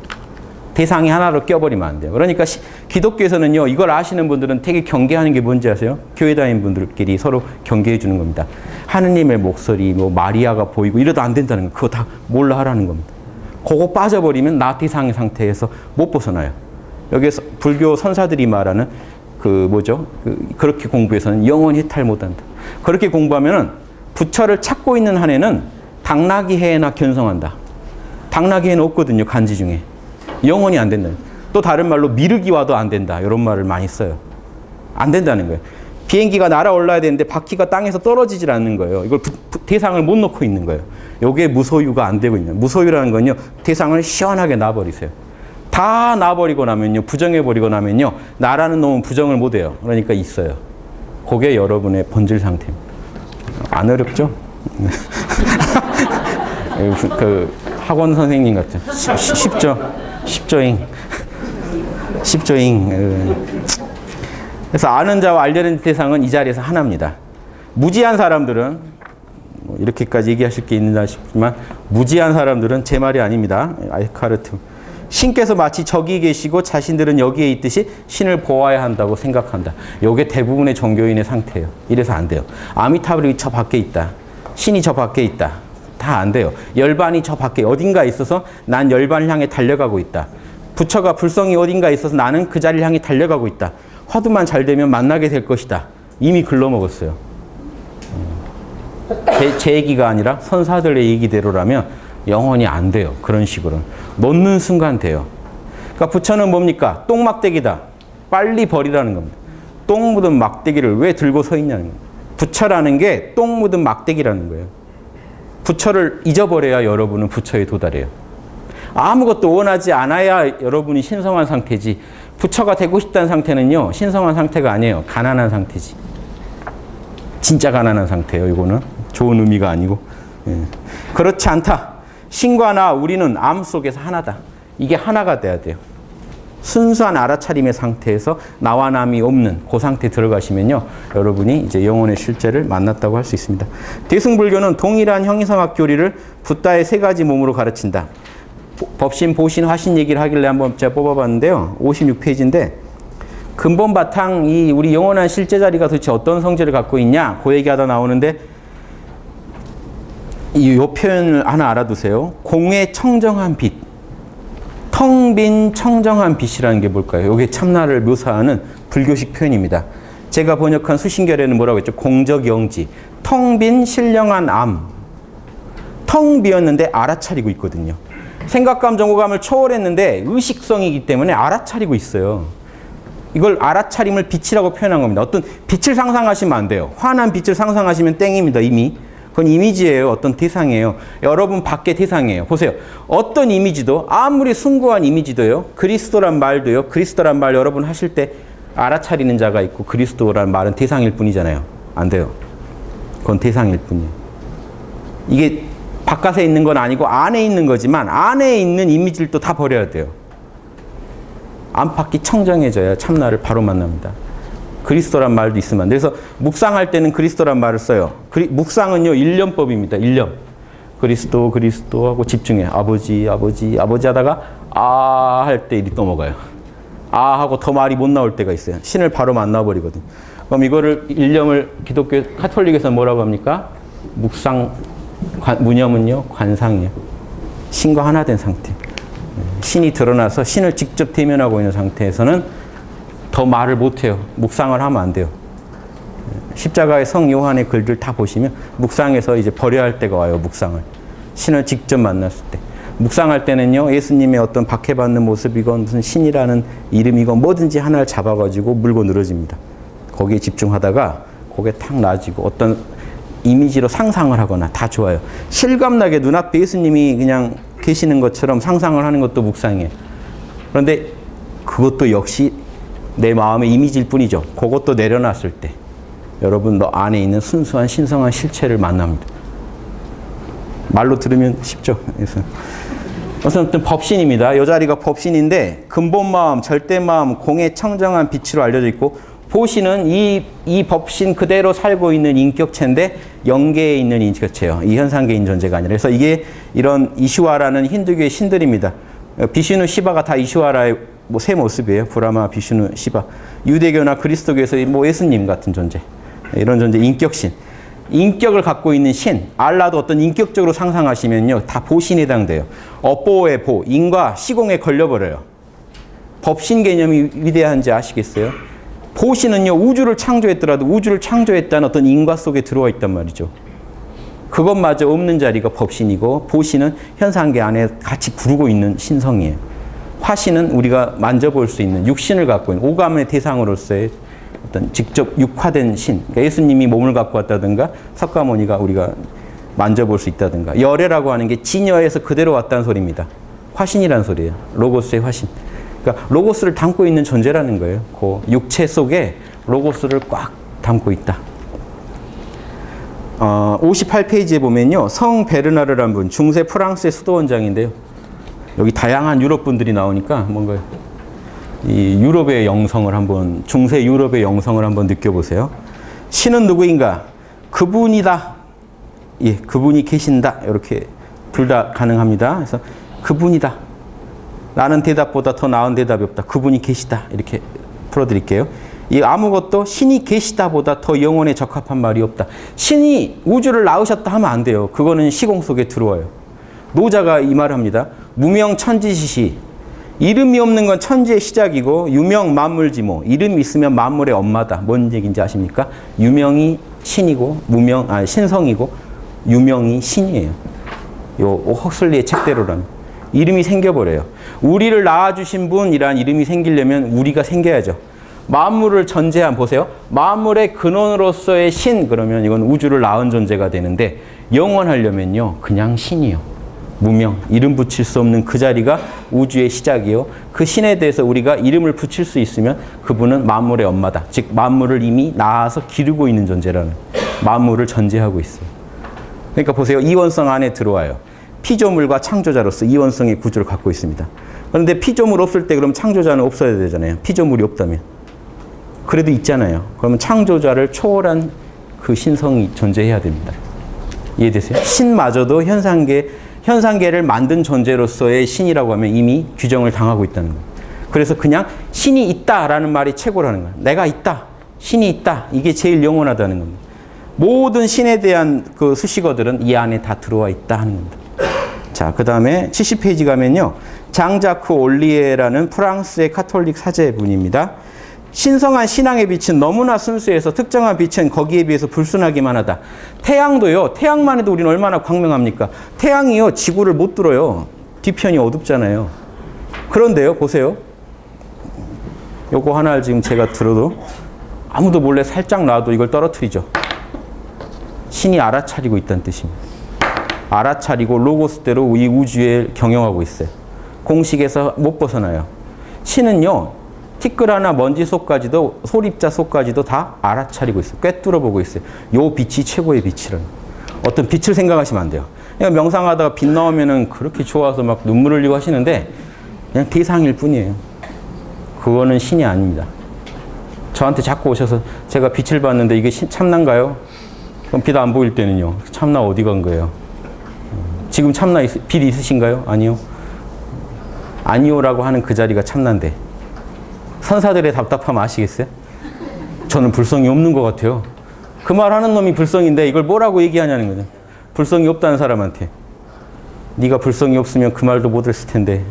대상이 하나로 껴버리면 안 돼요. 그러니까 기독교에서는요. 이걸 아시는 분들은 되게 경계하는 게 뭔지 아세요? 교회 다니는 분들끼리 서로 경계해 주는 겁니다. 하느님의 목소리, 뭐 마리아가 보이고 이래도 안 된다는 거. 그거 다 몰라 하라는 겁니다. 그거 빠져버리면 나 대상의 상태에서 못 벗어나요. 여기서 불교 선사들이 말하는 그렇게 공부해서는 영원히 해탈 못한다. 그렇게 공부하면은 부처를 찾고 있는 한에는 당나귀 해나 견성한다. 당나귀 해는 없거든요. 간지 중에. 영원히 안 된다. 또 다른 말로 미르기 와도 안 된다. 이런 말을 많이 써요. 안 된다는 거예요. 비행기가 날아올라야 되는데 바퀴가 땅에서 떨어지질 않는 거예요. 이걸 대상을 못 놓고 있는 거예요. 이게 무소유가 안 되고 있는. 무소유라는 건요. 대상을 시원하게 놔버리세요. 다 놔버리고 나면요. 부정해버리고 나면요. 나라는 놈은 부정을 못해요. 그러니까 있어요. 그게 여러분의 본질 상태입니다. 안 어렵죠? 그 학원 선생님 같죠? 쉽죠잉. 그래서 아는 자와 알려는 대상은 이 자리에서 하나입니다. 무지한 사람들은 이렇게까지 얘기하실 게 있나 싶지만 무지한 사람들은 제 말이 아닙니다. 에카르트. 신께서 마치 저기 계시고 자신들은 여기에 있듯이 신을 보아야 한다고 생각한다. 이게 대부분의 종교인의 상태예요. 이래서 안 돼요. 아미타불이 저 밖에 있다. 신이 저 밖에 있다. 다 안 돼요. 열반이 저 밖에 어딘가 있어서 난 열반을 향해 달려가고 있다. 부처가 불성이 어딘가 있어서 나는 그 자리를 향해 달려가고 있다. 화두만 잘 되면 만나게 될 것이다. 이미 글러먹었어요. 제 얘기가 아니라 선사들의 얘기대로라면 영원히 안 돼요. 그런 식으로. 놓는 순간 돼요. 그러니까 부처는 뭡니까? 똥막대기다. 빨리 버리라는 겁니다. 똥 묻은 막대기를 왜 들고 서 있냐는 겁니다. 부처라는 게 똥 묻은 막대기라는 거예요. 부처를 잊어버려야 여러분은 부처에 도달해요. 아무것도 원하지 않아야 여러분이 신성한 상태지. 부처가 되고 싶다는 상태는요, 신성한 상태가 아니에요. 가난한 상태지. 진짜 가난한 상태예요. 이거는 좋은 의미가 아니고. 예. 그렇지 않다. 신과 나 우리는 암 속에서 하나다. 이게 하나가 돼야 돼요. 순수한 알아차림의 상태에서 나와 남이 없는 그 상태에 들어가시면요, 여러분이 이제 영혼의 실제를 만났다고 할 수 있습니다. 대승불교는 동일한 형이성학 교리를 붓다의 세 가지 몸으로 가르친다. 법신, 보신, 화신 얘기를 하길래 한번 제가 뽑아봤는데요. 56페이지인데 근본 바탕 이 우리 영원한 실제 자리가 도대체 어떤 성질을 갖고 있냐, 그 얘기하다 나오는데 이 표현을 하나 알아두세요. 공의 청정한 빛. 텅 빈 청정한 빛이라는 게 뭘까요? 이게 참나를 묘사하는 불교식 표현입니다. 제가 번역한 수신결에는 뭐라고 했죠? 공적영지. 텅 빈 신령한 암. 텅 비었는데 알아차리고 있거든요. 생각감, 정보감을 초월했는데 의식성이기 때문에 알아차리고 있어요. 이걸 알아차림을 빛이라고 표현한 겁니다. 어떤 빛을 상상하시면 안 돼요. 환한 빛을 상상하시면 땡입니다, 이미. 그건 이미지예요. 어떤 대상이에요. 여러분 밖의 대상이에요. 보세요. 어떤 이미지도, 아무리 숭고한 이미지도요, 그리스도란 말도요, 그리스도란 말 여러분 하실 때 알아차리는 자가 있고 그리스도란 말은 대상일 뿐이잖아요. 안 돼요. 그건 대상일 뿐이에요. 이게 바깥에 있는 건 아니고 안에 있는 거지만 안에 있는 이미지를 또 다 버려야 돼요. 안팎이 청정해져야 참나를 바로 만납니다. 그리스도란 말도 있으면 안 돼요. 그래서 묵상할 때는 그리스도란 말을 써요. 묵상은요, 일념법입니다. 일념. 그리스도, 그리스도 하고 집중해. 아버지, 아버지, 아버지 하다가 아 할 때 일이 넘어가요. 아 하고 더 말이 못 나올 때가 있어요. 신을 바로 만나버리거든. 그럼 이거를 일념을 기독교 카톨릭에서는 뭐라고 합니까? 묵상, 무념은요, 관상이에요. 신과 하나 된 상태. 신이 드러나서 신을 직접 대면하고 있는 상태에서는 더 말을 못해요. 묵상을 하면 안 돼요. 십자가의 성 요한의 글들 다 보시면 묵상에서 이제 버려야 할 때가 와요. 묵상을. 신을 직접 만났을 때. 묵상할 때는요, 예수님의 어떤 박해받는 모습이건 무슨 신이라는 이름이건 뭐든지 하나를 잡아가지고 물고 늘어집니다. 거기에 집중하다가 고개 탁 놔지고 어떤 이미지로 상상을 하거나 다 좋아요. 실감나게 눈앞에 예수님이 그냥 계시는 것처럼 상상을 하는 것도 묵상이에요. 그런데 그것도 역시 내 마음의 이미지일 뿐이죠. 그것도 내려놨을 때 여러분 너 안에 있는 순수한 신성한 실체를 만납니다. 말로 들으면 쉽죠. 그래서 어쨌든 법신입니다. 이 자리가 법신인데 근본 마음, 절대 마음, 공의 청정한 빛으로 알려져 있고 보신은 이 법신 그대로 살고 있는 인격체인데 영계에 있는 인격체예요. 이 현상계인 존재가 아니라. 그래서 이게 이런 이슈와라는 힌두교의 신들입니다. 비슈누, 시바가 다 이슈와라의 새 모습이에요. 브라마, 비슈누, 시바. 유대교나 그리스도교에서 예수님 같은 존재. 이런 존재, 인격신. 인격을 갖고 있는 신. 알라도 어떤 인격적으로 상상하시면요, 다 보신에 해당돼요. 업보의 보, 인과 시공에 걸려버려요. 법신 개념이 위대한지 아시겠어요? 보신은요, 우주를 창조했더라도 우주를 창조했다는 어떤 인과 속에 들어와 있단 말이죠. 그것마저 없는 자리가 법신이고 보신은 현상계 안에 같이 부르고 있는 신성이에요. 화신은 우리가 만져볼 수 있는 육신을 갖고 있는 오감의 대상으로서의 어떤 직접 육화된 신. 그러니까 예수님이 몸을 갖고 왔다든가 석가모니가 우리가 만져볼 수 있다든가. 열애라고 하는 게 진여에서 그대로 왔다는 소리입니다. 화신이라는 소리예요. 로고스의 화신. 그러니까 로고스를 담고 있는 존재라는 거예요. 그 육체 속에 로고스를 꽉 담고 있다. 58페이지에 보면요, 성 베르나르라는 분, 중세 프랑스의 수도원장인데요. 여기 다양한 유럽 분들이 나오니까 뭔가 이 유럽의 영성을 한번, 중세 유럽의 영성을 한번 느껴보세요. 신은 누구인가? 그분이다. 예, 그분이 계신다. 이렇게 둘 다 가능합니다. 그래서 그분이다. 나는 대답보다 더 나은 대답이 없다. 그분이 계시다. 이렇게 풀어드릴게요. 이 아무것도 신이 계시다보다 더 영혼에 적합한 말이 없다. 신이 우주를 낳으셨다 하면 안 돼요. 그거는 시공 속에 들어와요. 노자가 이 말을 합니다. 무명 천지시시. 이름이 없는 건 천지의 시작이고 유명 만물지모. 이름이 있으면 만물의 엄마다. 뭔 얘기인지 아십니까? 유명이 신이고 신성이고 유명이 신이에요. 요 헉슬리의 책대로라면. 이름이 생겨버려요. 우리를 낳아주신 분이란 이름이 생기려면 우리가 생겨야죠. 만물을 전제한, 보세요. 만물의 근원으로서의 신, 그러면 이건 우주를 낳은 존재가 되는데 영원하려면요, 그냥 신이요. 무명, 이름 붙일 수 없는 그 자리가 우주의 시작이요. 그 신에 대해서 우리가 이름을 붙일 수 있으면 그분은 만물의 엄마다. 즉 만물을 이미 낳아서 기르고 있는 존재라는, 만물을 전제하고 있어요. 그러니까 보세요. 이원성 안에 들어와요. 피조물과 창조자로서 이원성의 구조를 갖고 있습니다. 그런데 피조물 없을 때 그럼 창조자는 없어야 되잖아요. 피조물이 없다면. 그래도 있잖아요. 그러면 창조자를 초월한 그 신성이 존재해야 됩니다. 이해되세요? 신마저도 현상계를 만든 존재로서의 신이라고 하면 이미 규정을 당하고 있다는 거예요. 그래서 그냥 신이 있다라는 말이 최고라는 거예요. 내가 있다, 신이 있다, 이게 제일 영원하다는 겁니다. 모든 신에 대한 그 수식어들은 이 안에 다 들어와 있다 하는 겁니다. 자, 그 다음에 70페이지 가면요. 장자크 올리에라는 프랑스의 카톨릭 사제분입니다. 신성한 신앙의 빛은 너무나 순수해서 특정한 빛은 거기에 비해서 불순하기만 하다. 태양도요. 태양만 해도 우리는 얼마나 광명합니까? 태양이요. 지구를 못 들어요. 뒤편이 어둡잖아요. 그런데요. 보세요. 요거 하나를 지금 제가 들어도 아무도 몰래 살짝 놔도 이걸 떨어뜨리죠. 신이 알아차리고 있다는 뜻입니다. 알아차리고 로고스대로 이 우주에 경영하고 있어요. 공식에서 못 벗어나요. 신은요. 티끌 하나 먼지 속까지도 소립자 속까지도 다 알아차리고 있어요. 꿰뚫어보고 있어요. 요 빛이 최고의 빛이라는. 어떤 빛을 생각하시면 안 돼요. 그냥 명상하다가 빛 나오면은 그렇게 좋아서 막 눈물 흘리고 하시는데 그냥 대상일 뿐이에요. 그거는 신이 아닙니다. 저한테 자꾸 오셔서 제가 빛을 봤는데 이게 참나인가요? 그럼 빛 안 보일 때는요. 참나 어디 간 거예요? 지금 참나 빛 있으신가요? 아니요. 아니요라고 하는 그 자리가 참나인데. 선사들의 답답함 아시겠어요? 저는 불성이 없는 것 같아요. 그 말하는 놈이 불성인데 이걸 뭐라고 얘기하냐는 거죠. 불성이 없다는 사람한테. 네가 불성이 없으면 그 말도 못 했을 텐데.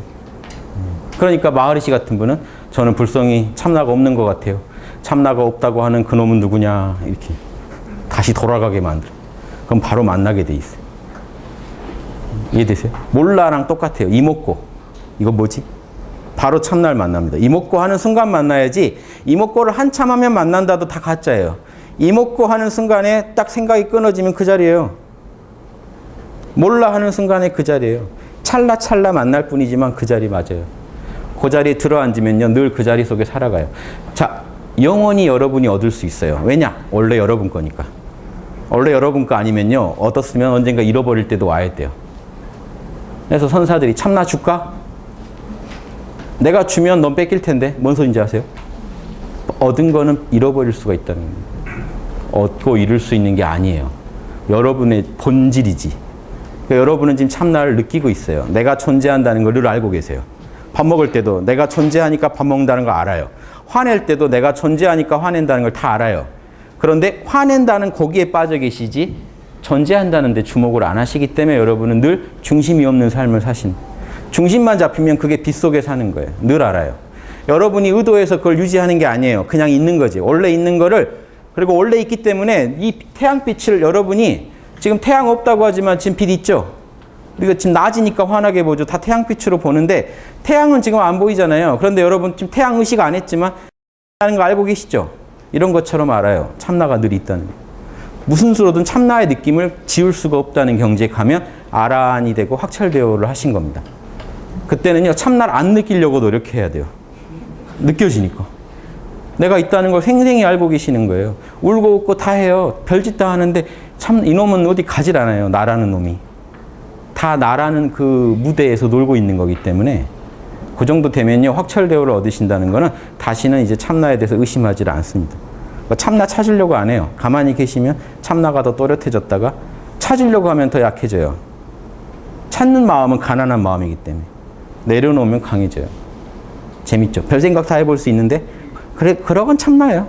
그러니까 마하리시 같은 분은 저는 불성이 참나가 없는 것 같아요. 참나가 없다고 하는 그 놈은 누구냐 이렇게 다시 돌아가게 만들어. 그럼 바로 만나게 돼 있어요. 이해되세요? 몰라랑 똑같아요. 이목고. 이거 뭐지? 바로 참나를 만납니다. 이목고 하는 순간 만나야지 이목고를 한참 하면 만난다도 다 가짜예요. 이목고 하는 순간에 딱 생각이 끊어지면 그 자리예요. 몰라 하는 순간에 그 자리예요. 찰나찰나 만날 뿐이지만 그 자리 맞아요. 그 자리에 들어앉으면요. 늘 그 자리 속에 살아가요. 자, 영원히 여러분이 얻을 수 있어요. 왜냐? 원래 여러분 거니까. 원래 여러분 거 아니면요. 얻었으면 언젠가 잃어버릴 때도 와야 돼요. 그래서 선사들이 참나 줄까? 내가 주면 넌 뺏길 텐데 뭔 소린지 아세요? 얻은 거는 잃어버릴 수가 있다는 거예요. 얻고 잃을 수 있는 게 아니에요. 여러분의 본질이지. 그러니까 여러분은 지금 참나를 느끼고 있어요. 내가 존재한다는 걸 늘 알고 계세요. 밥 먹을 때도 내가 존재하니까 밥 먹는다는 걸 알아요. 화낼 때도 내가 존재하니까 화낸다는 걸 다 알아요. 그런데 화낸다는 거기에 빠져 계시지 존재한다는 데 주목을 안 하시기 때문에 여러분은 늘 중심이 없는 삶을 사신. 중심만 잡히면 그게 빛 속에 사는 거예요. 늘 알아요. 여러분이 의도해서 그걸 유지하는 게 아니에요. 그냥 있는 거지. 원래 있는 거를, 그리고 원래 있기 때문에 이 태양빛을 여러분이 지금 태양 없다고 하지만 지금 빛 있죠? 우리가 지금 낮이니까 환하게 보죠. 다 태양빛으로 보는데 태양은 지금 안 보이잖아요. 그런데 여러분 지금 태양 의식 안 했지만 하는 거 알고 계시죠? 이런 것처럼 알아요. 참나가 늘 있다는 거. 무슨 수로든 참나의 느낌을 지울 수가 없다는 경지에 가면 아라한이 되고 확철대오를 하신 겁니다. 그때는요. 참나를 안 느끼려고 노력해야 돼요. 느껴지니까. 내가 있다는 걸 생생히 알고 계시는 거예요. 울고 웃고 다 해요. 별짓 다 하는데 참 이놈은 어디 가질 않아요. 나라는 놈이. 다 나라는 그 무대에서 놀고 있는 거기 때문에 그 정도 되면요. 확철대오를 얻으신다는 거는 다시는 이제 참나에 대해서 의심하지 않습니다. 참나 찾으려고 안 해요. 가만히 계시면 참나가 더 또렷해졌다가 찾으려고 하면 더 약해져요. 찾는 마음은 가난한 마음이기 때문에. 내려놓으면 강해져요. 재밌죠? 별 생각 다 해볼 수 있는데 그래, 그러건 참나예요.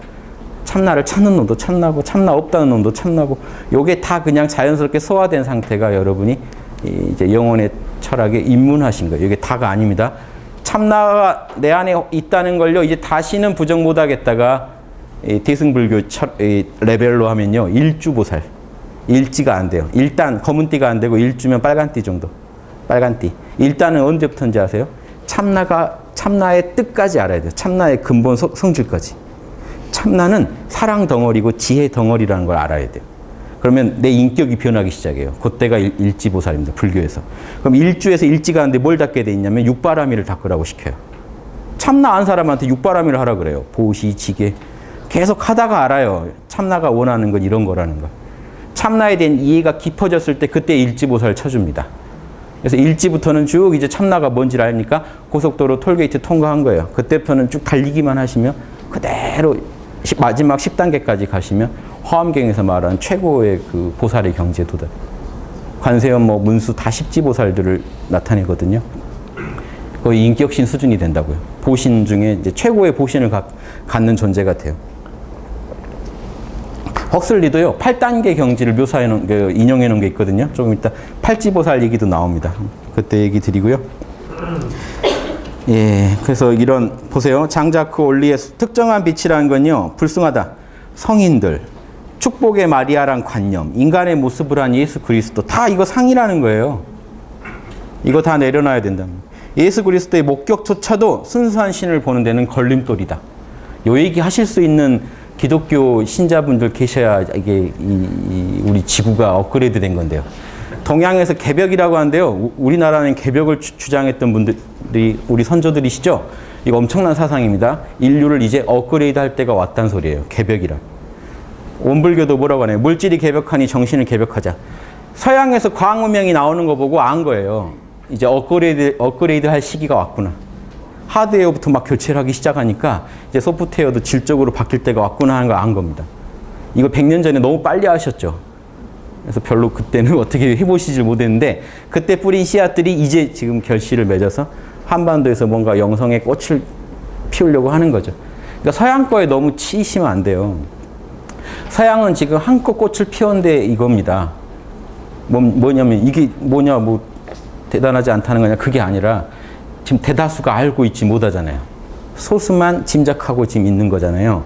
참나를 찾는 놈도 참나고 참나 없다는 놈도 참나고 요게 다 그냥 자연스럽게 소화된 상태가 여러분이 이제 영혼의 철학에 입문하신 거예요. 이게 다가 아닙니다. 참나가 내 안에 있다는 걸요. 이제 다시는 부정 못 하겠다가 대승불교 레벨로 하면요. 일주보살. 일지가 안 돼요. 일단 검은띠가 안 되고 일주면 빨간띠 정도. 빨간띠. 일단은 언제부터인지 아세요? 참나의 뜻까지 알아야 돼요. 참나의 근본 성질까지. 참나는 사랑 덩어리고 지혜 덩어리라는 걸 알아야 돼요. 그러면 내 인격이 변하기 시작해요. 그때가 일지보살입니다. 불교에서. 그럼 일주에서 일지가 하는데 뭘 닦게 돼 있냐면 육바라밀을 닦으라고 시켜요. 참나 안 사람한테 육바라밀을 하라 그래요. 보시, 지게. 계속 하다가 알아요. 참나가 원하는 건 이런 거라는 거. 참나에 대한 이해가 깊어졌을 때 그때 일지보살을 쳐줍니다. 그래서 일지부터는 쭉 이제 참나가 뭔지를 아니까 고속도로 톨게이트 통과한 거예요. 그때부터는 쭉 달리기만 하시면 그대로 마지막 10단계까지 가시면 화엄경에서 말하는 최고의 그 보살의 경지에 도달. 관세음, 뭐 문수 다 십지보살들을 나타내거든요. 거의 인격신 수준이 된다고요. 보신 중에 이제 최고의 보신을 갖는 존재가 돼요. 헉슬리도요, 8단계 경지를 묘사해 놓은, 인용해 놓은 게 있거든요. 조금 이따 팔지보살 얘기도 나옵니다. 그때 얘기 드리고요. 예, 그래서 이런, 보세요. 장자크 올리의 특정한 빛이라는 건요, 불승하다. 성인들, 축복의 마리아란 관념, 인간의 모습을 한 예수 그리스도, 다 이거 상이라는 거예요. 이거 다 내려놔야 된다. 예수 그리스도의 목격조차도 순수한 신을 보는 데는 걸림돌이다. 요 얘기 하실 수 있는 기독교 신자분들 계셔야 이게 우리 지구가 업그레이드 된 건데요. 동양에서 개벽이라고 하는데요. 우리나라는 개벽을 주장했던 분들이 우리 선조들이시죠. 이거 엄청난 사상입니다. 인류를 이제 업그레이드 할 때가 왔다는 소리예요. 개벽이라. 원불교도 뭐라고 하나요? 물질이 개벽하니 정신을 개벽하자. 서양에서 과학문명이 나오는 거 보고 안 거예요. 이제 업그레이드 할 시기가 왔구나. 하드웨어부터 막 교체를 하기 시작하니까 이제 소프트웨어도 질적으로 바뀔 때가 왔구나 하는 걸 안 겁니다. 이거 100년 전에 너무 빨리 하셨죠. 그래서 별로 그때는 어떻게 해보시질 못했는데 그때 뿌린 씨앗들이 이제 지금 결실을 맺어서 한반도에서 뭔가 영성의 꽃을 피우려고 하는 거죠. 그러니까 서양 거에 너무 치이시면 안 돼요. 서양은 지금 한껏 꽃을 피웠는데 이겁니다. 뭐냐면 이게 뭐냐 뭐 대단하지 않다는 거냐 그게 아니라 지금 대다수가 알고 있지 못하잖아요. 소수만 짐작하고 지금 있는 거잖아요.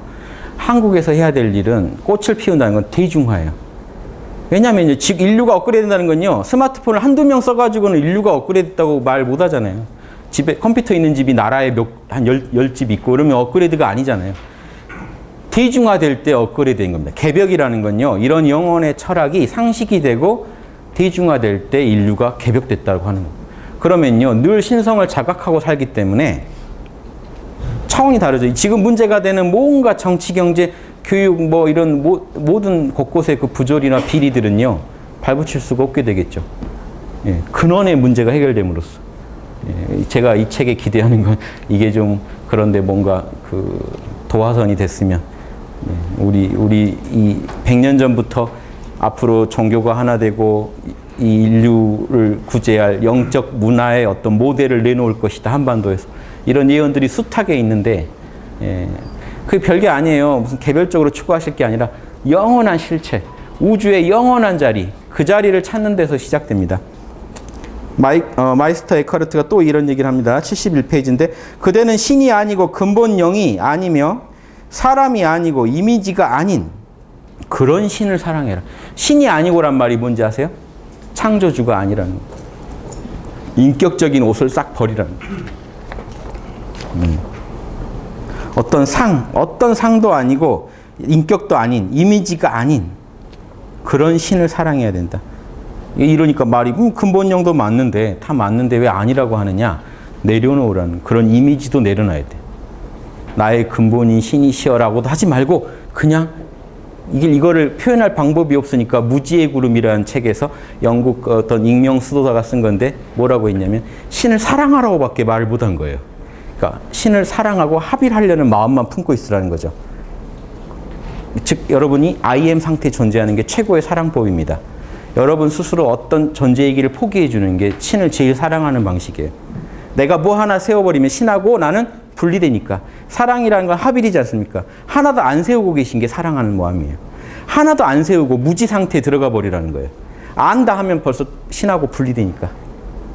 한국에서 해야 될 일은 꽃을 피운다는 건 대중화예요. 왜냐하면 지금 인류가 업그레이드 된다는 건요. 스마트폰을 한두 명 써가지고는 인류가 업그레이드 됐다고 말 못하잖아요. 집에 컴퓨터 있는 집이 나라에 한 10집 있고 그러면 업그레이드가 아니잖아요. 대중화될 때 업그레이드 된 겁니다. 개벽이라는 건요. 이런 영혼의 철학이 상식이 되고 대중화될 때 인류가 개벽됐다고 하는 겁니다. 그러면요, 늘 신성을 자각하고 살기 때문에 차원이 다르죠. 지금 문제가 되는 뭔가 정치, 경제, 교육, 뭐 이런 모든 곳곳의 그 부조리나 비리들은요, 발붙일 수가 없게 되겠죠. 예, 근원의 문제가 해결됨으로써. 예, 제가 이 책에 기대하는 건 이게 좀 그런데 뭔가 그 도화선이 됐으면, 예, 우리 이 100년 전부터 앞으로 종교가 하나 되고 이 인류를 구제할 영적 문화의 어떤 모델을 내놓을 것이다. 한반도에서. 이런 예언들이 숱하게 있는데 예, 그게 별게 아니에요. 무슨 개별적으로 추구하실 게 아니라 영원한 실체, 우주의 영원한 자리, 그 자리를 찾는 데서 시작됩니다. 마이스터 에카르트가 또 이런 얘기를 합니다. 71페이지인데 그대는 신이 아니고 근본 영이 아니며 사람이 아니고 이미지가 아닌 그런 신을 사랑해라. 신이 아니고란 말이 뭔지 아세요? 창조주가 아니라는 거. 인격적인 옷을 싹 버리라는 거. 어떤 상도 아니고 인격도 아닌 이미지가 아닌 그런 신을 사랑해야 된다. 이러니까 말이 근본형도 맞는데 다 맞는데 왜 아니라고 하느냐. 내려놓으라는 그런 이미지도 내려놔야 돼. 나의 근본인 신이시여라고도 하지 말고 그냥 이거를 표현할 방법이 없으니까 무지의 구름이라는 책에서 영국 어떤 익명 수도사가 쓴 건데 뭐라고 했냐면 신을 사랑하라고밖에 말을 못한 거예요. 그러니까 신을 사랑하고 합일하려는 마음만 품고 있으라는 거죠. 즉 여러분이 I am 상태에 존재하는 게 최고의 사랑법입니다. 여러분 스스로 어떤 존재이기를 포기해 주는 게 신을 제일 사랑하는 방식이에요. 내가 뭐 하나 세워버리면 신하고 나는 분리되니까. 사랑이라는 건 합일이지 않습니까? 하나도 안 세우고 계신 게 사랑하는 마음이에요. 하나도 안 세우고 무지 상태에 들어가 버리라는 거예요. 안다 하면 벌써 신하고 분리되니까.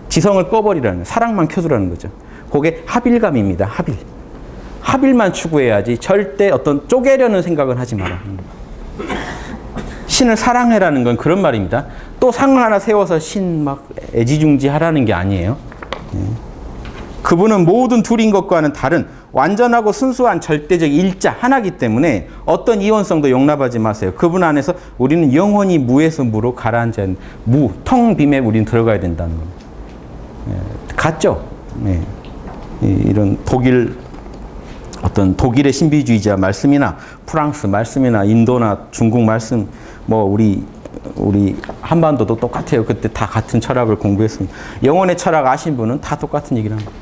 지성을 꺼버리라는 거예요. 사랑만 켜두라는 거죠. 그게 합일감입니다. 합일. 합일만 추구해야지 절대 어떤 쪼개려는 생각은 하지 마라. 신을 사랑해라는 건 그런 말입니다. 또 상을 하나 세워서 신 막 애지중지 하라는 게 아니에요. 그분은 모든 둘인 것과는 다른 완전하고 순수한 절대적 일자 하나이기 때문에 어떤 이원성도 용납하지 마세요. 그분 안에서 우리는 영원히 무에서 무로 가라앉아 있는 무, 텅 빔에 우리는 들어가야 된다는 겁니다. 예, 같죠? 예. 이런 독일의 신비주의자 말씀이나 프랑스 말씀이나 인도나 중국 말씀, 뭐 우리 한반도도 똑같아요. 그때 다 같은 철학을 공부했습니다. 영혼의 철학 아신 분은 다 똑같은 얘기를 합니다.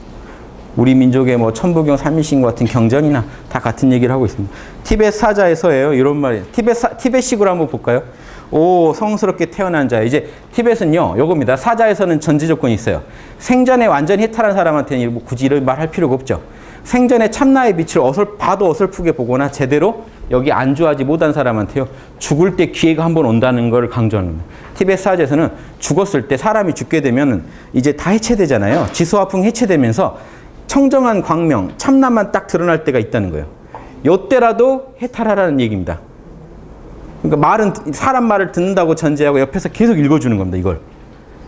우리 민족의 뭐 천부경 삼일신 같은 경전이나 다 같은 얘기를 하고 있습니다. 티벳 사자에서예요. 이런 말이에요. 티벳식으로 한번 볼까요? 오, 성스럽게 태어난 자야. 이제 티벳은요, 요겁니다. 사자에서는 전제 조건이 있어요. 생전에 완전히 해탈한 사람한테는 뭐 굳이 이런 말 할 필요가 없죠. 생전에 참나의 빛을 봐도 어설프게 보거나 제대로 여기 안주하지 못한 사람한테요, 죽을 때 기회가 한번 온다는 걸 강조하는 겁니다. 티벳 사자에서는 죽었을 때 사람이 죽게 되면 이제 다 해체되잖아요. 지수화풍 해체되면서 청정한 광명, 참나만 딱 드러날 때가 있다는 거예요. 요때라도 해탈하라는 얘기입니다. 그러니까 사람 말을 듣는다고 전제하고 옆에서 계속 읽어주는 겁니다, 이걸.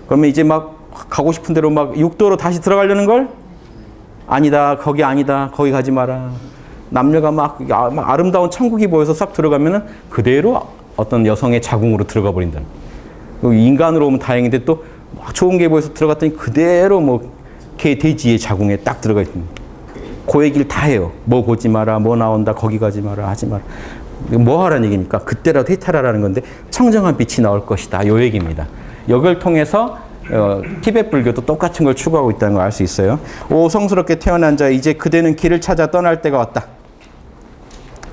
그러면 이제 막 가고 싶은 대로 막 육도로 다시 들어가려는 걸? 아니다, 거기 아니다, 거기 가지 마라. 남녀가 막 아름다운 천국이 보여서 싹 들어가면은 그대로 어떤 여성의 자궁으로 들어가 버린다는 거예요. 인간으로 오면 다행인데 또 좋은 게 보여서 들어갔더니 그대로 뭐 개, 돼지의 자궁에 딱 들어가 있습니다. 그 얘기를 다 해요. 뭐 보지 마라, 뭐 나온다, 거기 가지 마라, 하지 마라. 뭐 하라는 얘기입니까? 그때라도 해탈하라는 건데 청정한 빛이 나올 것이다. 요 얘기입니다. 이걸 통해서 티벳 불교도 똑같은 걸 추구하고 있다는 걸 알 수 있어요. 오, 성스럽게 태어난 자, 이제 그대는 길을 찾아 떠날 때가 왔다.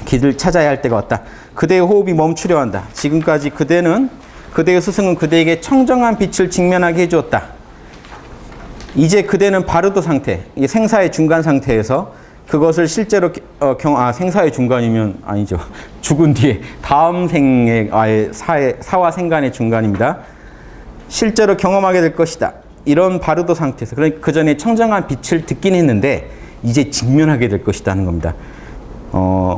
길을 찾아야 할 때가 왔다. 그대의 호흡이 멈추려 한다. 지금까지 그대의 스승은 그대에게 청정한 빛을 직면하게 해주었다. 이제 그대는 바르도 상태, 생사의 중간 상태에서 그것을 실제로 생사의 중간이면 아니죠. 죽은 뒤에 다음 생의 사와 생간의 중간입니다. 실제로 경험하게 될 것이다. 이런 바르도 상태에서, 그러니까 그 전에 청정한 빛을 듣긴 했는데 이제 직면하게 될 것이다 하는 겁니다.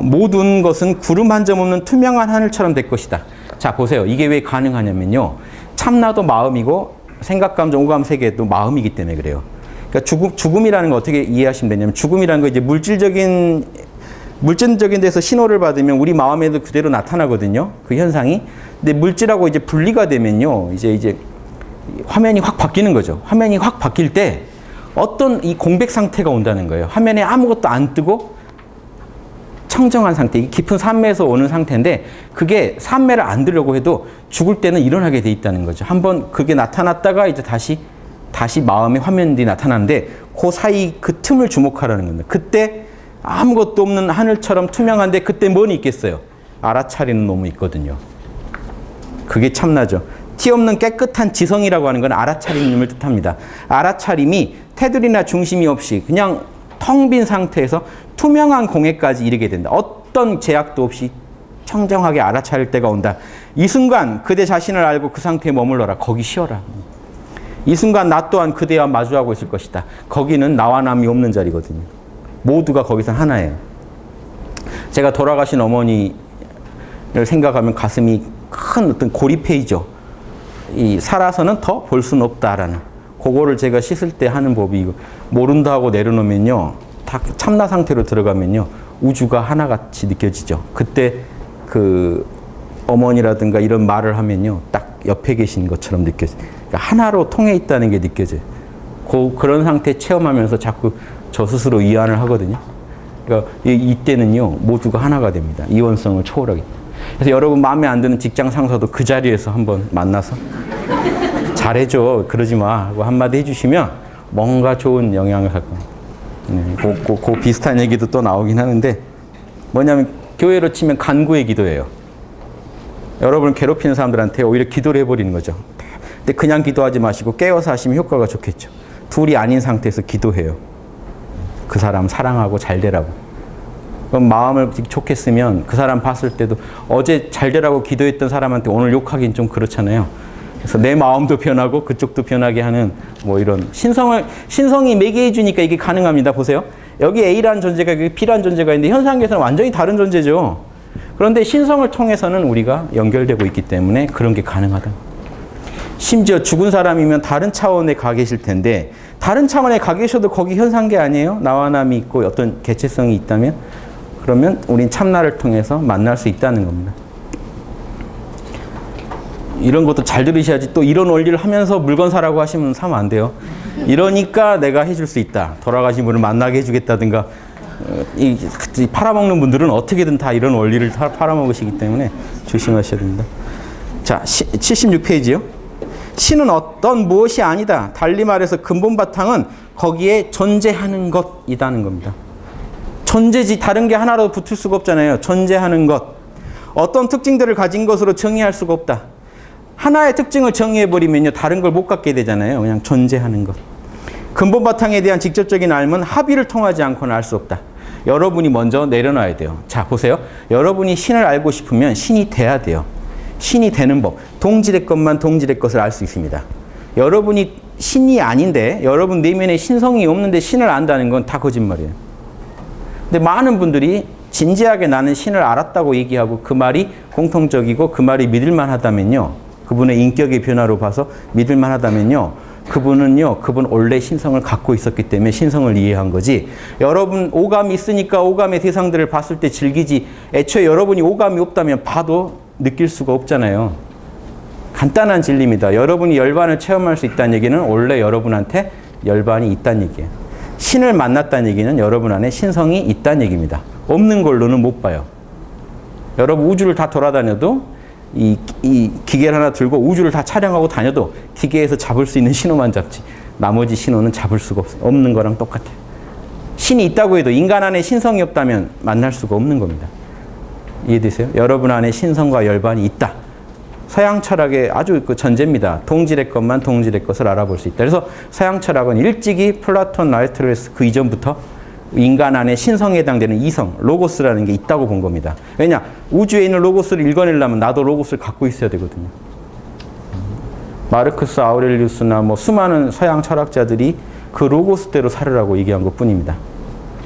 모든 것은 구름 한 점 없는 투명한 하늘처럼 될 것이다. 자, 보세요. 이게 왜 가능하냐면요. 참나도 마음이고 생각, 감정, 오감 세계도 마음이기 때문에 그래요. 그러니까 죽음이라는 거 어떻게 이해하시면 되냐면, 죽음이라는 거 이제 물질적인 데서 신호를 받으면 우리 마음에도 그대로 나타나거든요. 그 현상이. 근데 물질하고 이제 분리가 되면요. 이제 화면이 확 바뀌는 거죠. 화면이 확 바뀔 때 어떤 이 공백 상태가 온다는 거예요. 화면에 아무것도 안 뜨고 청정한 상태, 깊은 산매에서 오는 상태인데 그게 산매를 안 들려고 해도 죽을 때는 일어나게 돼 있다는 거죠. 한번 그게 나타났다가 이제 다시 마음의 화면들이 나타나는데 그 사이 그 틈을 주목하라는 겁니다. 그때 아무것도 없는 하늘처럼 투명한데 그때 뭐니 있겠어요? 알아차리는 놈이 있거든요. 그게 참나죠. 티 없는 깨끗한 지성이라고 하는 건 알아차리는 놈을 뜻합니다. 알아차림이 테두리나 중심이 없이 그냥 텅 빈 상태에서 투명한 공해까지 이르게 된다. 어떤 제약도 없이 청정하게 알아차릴 때가 온다. 이 순간 그대 자신을 알고 그 상태에 머물러라. 거기 쉬어라. 이 순간 나 또한 그대와 마주하고 있을 것이다. 거기는 나와 남이 없는 자리거든요. 모두가 거기서 하나예요. 제가 돌아가신 어머니를 생각하면 가슴이 큰 어떤 고립해이죠. 살아서는 더 볼 수는 없다라는. 그거를 제가 씻을 때 하는 법이 이거. 모른다 하고 내려놓으면요. 다 참나 상태로 들어가면요. 우주가 하나같이 느껴지죠. 그때 그 어머니라든가 이런 말을 하면요. 딱 옆에 계신 것처럼 느껴져요. 그러니까 하나로 통해 있다는 게 느껴져요. 그런 상태 체험하면서 자꾸 저 스스로 위안을 하거든요. 그러니까 이때는요. 모두가 하나가 됩니다. 이원성을 초월하기. 그래서 여러분 마음에 안 드는 직장 상사도 그 자리에서 한번 만나서 잘해줘. 그러지 마. 하고 한마디 해주시면 뭔가 좋은 영향을 할 겁니다. 그 비슷한 얘기도 또 나오긴 하는데 뭐냐면 교회로 치면 간구의 기도예요. 여러분을 괴롭히는 사람들한테 오히려 기도를 해버리는 거죠. 근데 그냥 기도하지 마시고 깨워서 하시면 효과가 좋겠죠. 둘이 아닌 상태에서 기도해요. 그 사람 사랑하고 잘 되라고. 그럼 마음을 좋게 쓰면 그 사람 봤을 때도 어제 잘 되라고 기도했던 사람한테 오늘 욕하기는 좀 그렇잖아요. 그래서 내 마음도 변하고 그쪽도 변하게 하는 뭐 이런 신성이 매개해 주니까 이게 가능합니다. 보세요. 여기 A라는 존재가 여기 B라는 존재가 있는데 현상계에서는 완전히 다른 존재죠. 그런데 신성을 통해서는 우리가 연결되고 있기 때문에 그런 게 가능하다. 심지어 죽은 사람이면 다른 차원에 가 계실 텐데 다른 차원에 가 계셔도 거기 현상계 아니에요? 나와 남이 있고 어떤 개체성이 있다면 그러면 우린 참나를 통해서 만날 수 있다는 겁니다. 이런 것도 잘 들으셔야지 또 이런 원리를 하면서 물건 사라고 하시면 사면 안 돼요. 이러니까 내가 해줄 수 있다. 돌아가신 분을 만나게 해주겠다든가 이 팔아먹는 분들은 어떻게든 다 이런 원리를 팔아먹으시기 때문에 조심하셔야 됩니다. 자, 76페이지요. 신은 어떤 무엇이 아니다. 달리 말해서 근본 바탕은 거기에 존재하는 것이라는 겁니다. 존재지 다른 게 하나라도 붙을 수가 없잖아요. 존재하는 것. 어떤 특징들을 가진 것으로 정의할 수가 없다. 하나의 특징을 정의해버리면요. 다른 걸 못 갖게 되잖아요. 그냥 존재하는 것. 근본 바탕에 대한 직접적인 알면 합의를 통하지 않고는 알 수 없다. 여러분이 먼저 내려놔야 돼요. 자, 보세요. 여러분이 신을 알고 싶으면 신이 돼야 돼요. 신이 되는 법. 동질의 것만 동질의 것을 알 수 있습니다. 여러분이 신이 아닌데 여러분 내면에 신성이 없는데 신을 안다는 건 다 거짓말이에요. 근데 많은 분들이 진지하게 나는 신을 알았다고 얘기하고 그 말이 공통적이고 그 말이 믿을만 하다면요. 그분의 인격의 변화로 봐서 믿을만 하다면요. 그분 원래 신성을 갖고 있었기 때문에 신성을 이해한 거지. 여러분 오감이 있으니까 오감의 대상들을 봤을 때 즐기지. 애초에 여러분이 오감이 없다면 봐도 느낄 수가 없잖아요. 간단한 진리입니다. 여러분이 열반을 체험할 수 있다는 얘기는 원래 여러분한테 열반이 있다는 얘기예요. 신을 만났다는 얘기는 여러분 안에 신성이 있다는 얘기입니다. 없는 걸로는 못 봐요. 여러분 우주를 다 돌아다녀도 이 기계를 하나 들고 우주를 다 촬영하고 다녀도 기계에서 잡을 수 있는 신호만 잡지 나머지 신호는 잡을 수가 없어요. 없는 거랑 똑같아요. 신이 있다고 해도 인간 안에 신성이 없다면 만날 수가 없는 겁니다. 이해되세요? 여러분 안에 신성과 열반이 있다. 서양 철학의 아주 그 전제입니다. 동질의 것만 동질의 것을 알아볼 수 있다. 그래서 서양 철학은 일찍이 플라톤, 아리스토텔레스 그 이전부터 인간 안에 신성에 해당되는 이성, 로고스라는 게 있다고 본 겁니다. 왜냐? 우주에 있는 로고스를 읽어내려면 나도 로고스를 갖고 있어야 되거든요. 마르크스 아우렐리우스나 뭐 수많은 서양 철학자들이 그 로고스대로 살으라고 얘기한 것 뿐입니다.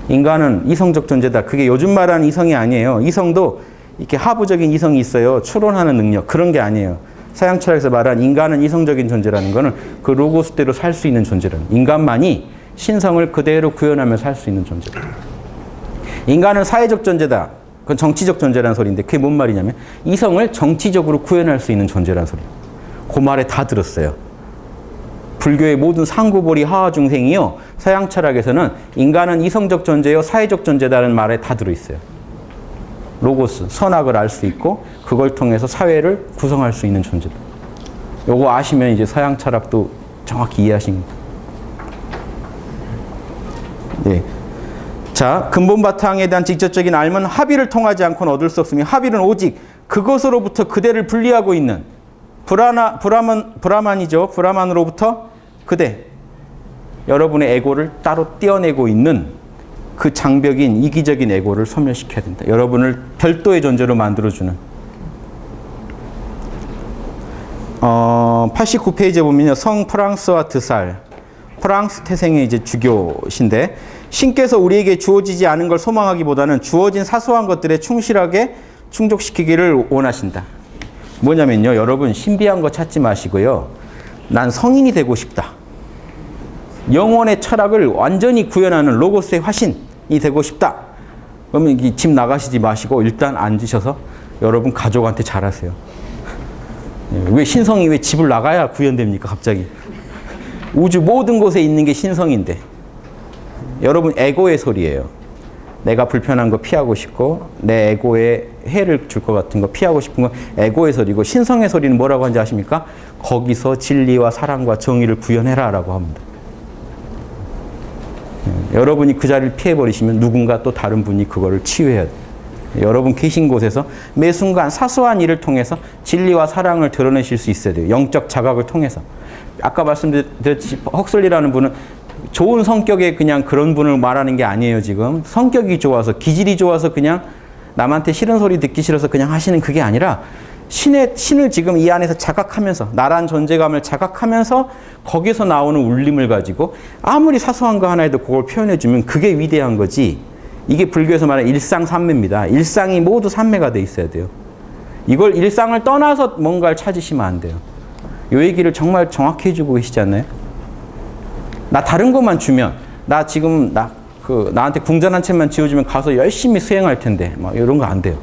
인간은 이성적 존재다. 그게 요즘 말하는 이성이 아니에요. 이성도 이렇게 하부적인 이성이 있어요. 추론하는 능력. 그런 게 아니에요. 서양 철학에서 말한 인간은 이성적인 존재라는 거는 그 로고스대로 살 수 있는 존재라는 인간만이 신성을 그대로 구현하며 살 수 있는 존재다. 인간은 사회적 존재다. 그건 정치적 존재라는 소리인데 그게 뭔 말이냐면 이성을 정치적으로 구현할 수 있는 존재라는 소리예요. 그 말에 다 들었어요. 불교의 모든 상구보리 하하중생이요. 서양 철학에서는 인간은 이성적 존재요. 사회적 존재다는 말에 다 들어있어요. 로고스, 선악을 알 수 있고 그걸 통해서 사회를 구성할 수 있는 존재다. 요거 아시면 이제 서양 철학도 정확히 이해하십니다. 네. 자, 근본 바탕에 대한 직접적인 알면 합의를 통하지 않고는 얻을 수 없으며 합의는 오직 그것으로부터 그대를 분리하고 있는 브라만이죠. 브라만으로부터 그대, 여러분의 에고를 따로 떼어내고 있는 그 장벽인 이기적인 에고를 소멸시켜야 된다. 여러분을 별도의 존재로 만들어주는 89페이지에 보면요. 성 프랑스와 드살, 프랑스 태생의 이제 주교신데 신께서 우리에게 주어지지 않은 걸 소망하기보다는 주어진 사소한 것들에 충실하게 충족시키기를 원하신다. 뭐냐면요. 여러분 신비한 거 찾지 마시고요. 난 성인이 되고 싶다. 영혼의 철학을 완전히 구현하는 로고스의 화신이 되고 싶다. 그러면 집 나가시지 마시고 일단 앉으셔서 여러분 가족한테 잘하세요. 왜 신성이 왜 집을 나가야 구현됩니까 갑자기. 우주 모든 곳에 있는 게 신성인데 여러분 에고의 소리예요. 내가 불편한 거 피하고 싶고 내 에고에 해를 줄 것 같은 거 피하고 싶은 건 에고의 소리고 신성의 소리는 뭐라고 하는지 아십니까? 거기서 진리와 사랑과 정의를 구현해라 라고 합니다. 여러분이 그 자리를 피해버리시면 누군가 또 다른 분이 그거를 치유해야 돼요. 여러분 계신 곳에서 매 순간 사소한 일을 통해서 진리와 사랑을 드러내실 수 있어야 돼요. 영적 자각을 통해서. 아까 말씀드렸듯이 헉슬리라는 분은 좋은 성격의 그냥 그런 분을 말하는 게 아니에요. 지금 성격이 좋아서 기질이 좋아서 그냥 남한테 싫은 소리 듣기 싫어서 그냥 하시는 그게 아니라 신을 지금 이 안에서 자각하면서 나란 존재감을 자각하면서 거기서 나오는 울림을 가지고 아무리 사소한 거 하나에도 그걸 표현해 주면 그게 위대한 거지. 이게 불교에서 말하는 일상삼매입니다. 일상이 모두 삼매가 돼 있어야 돼요. 이걸 일상을 떠나서 뭔가를 찾으시면 안 돼요. 요 얘기를 정말 정확히 해주고 계시지 않나요? 나 다른 것만 주면, 나 지금 나한테 궁전 한 채만 지어주면 가서 열심히 수행할 텐데, 막 이런 거 안 돼요.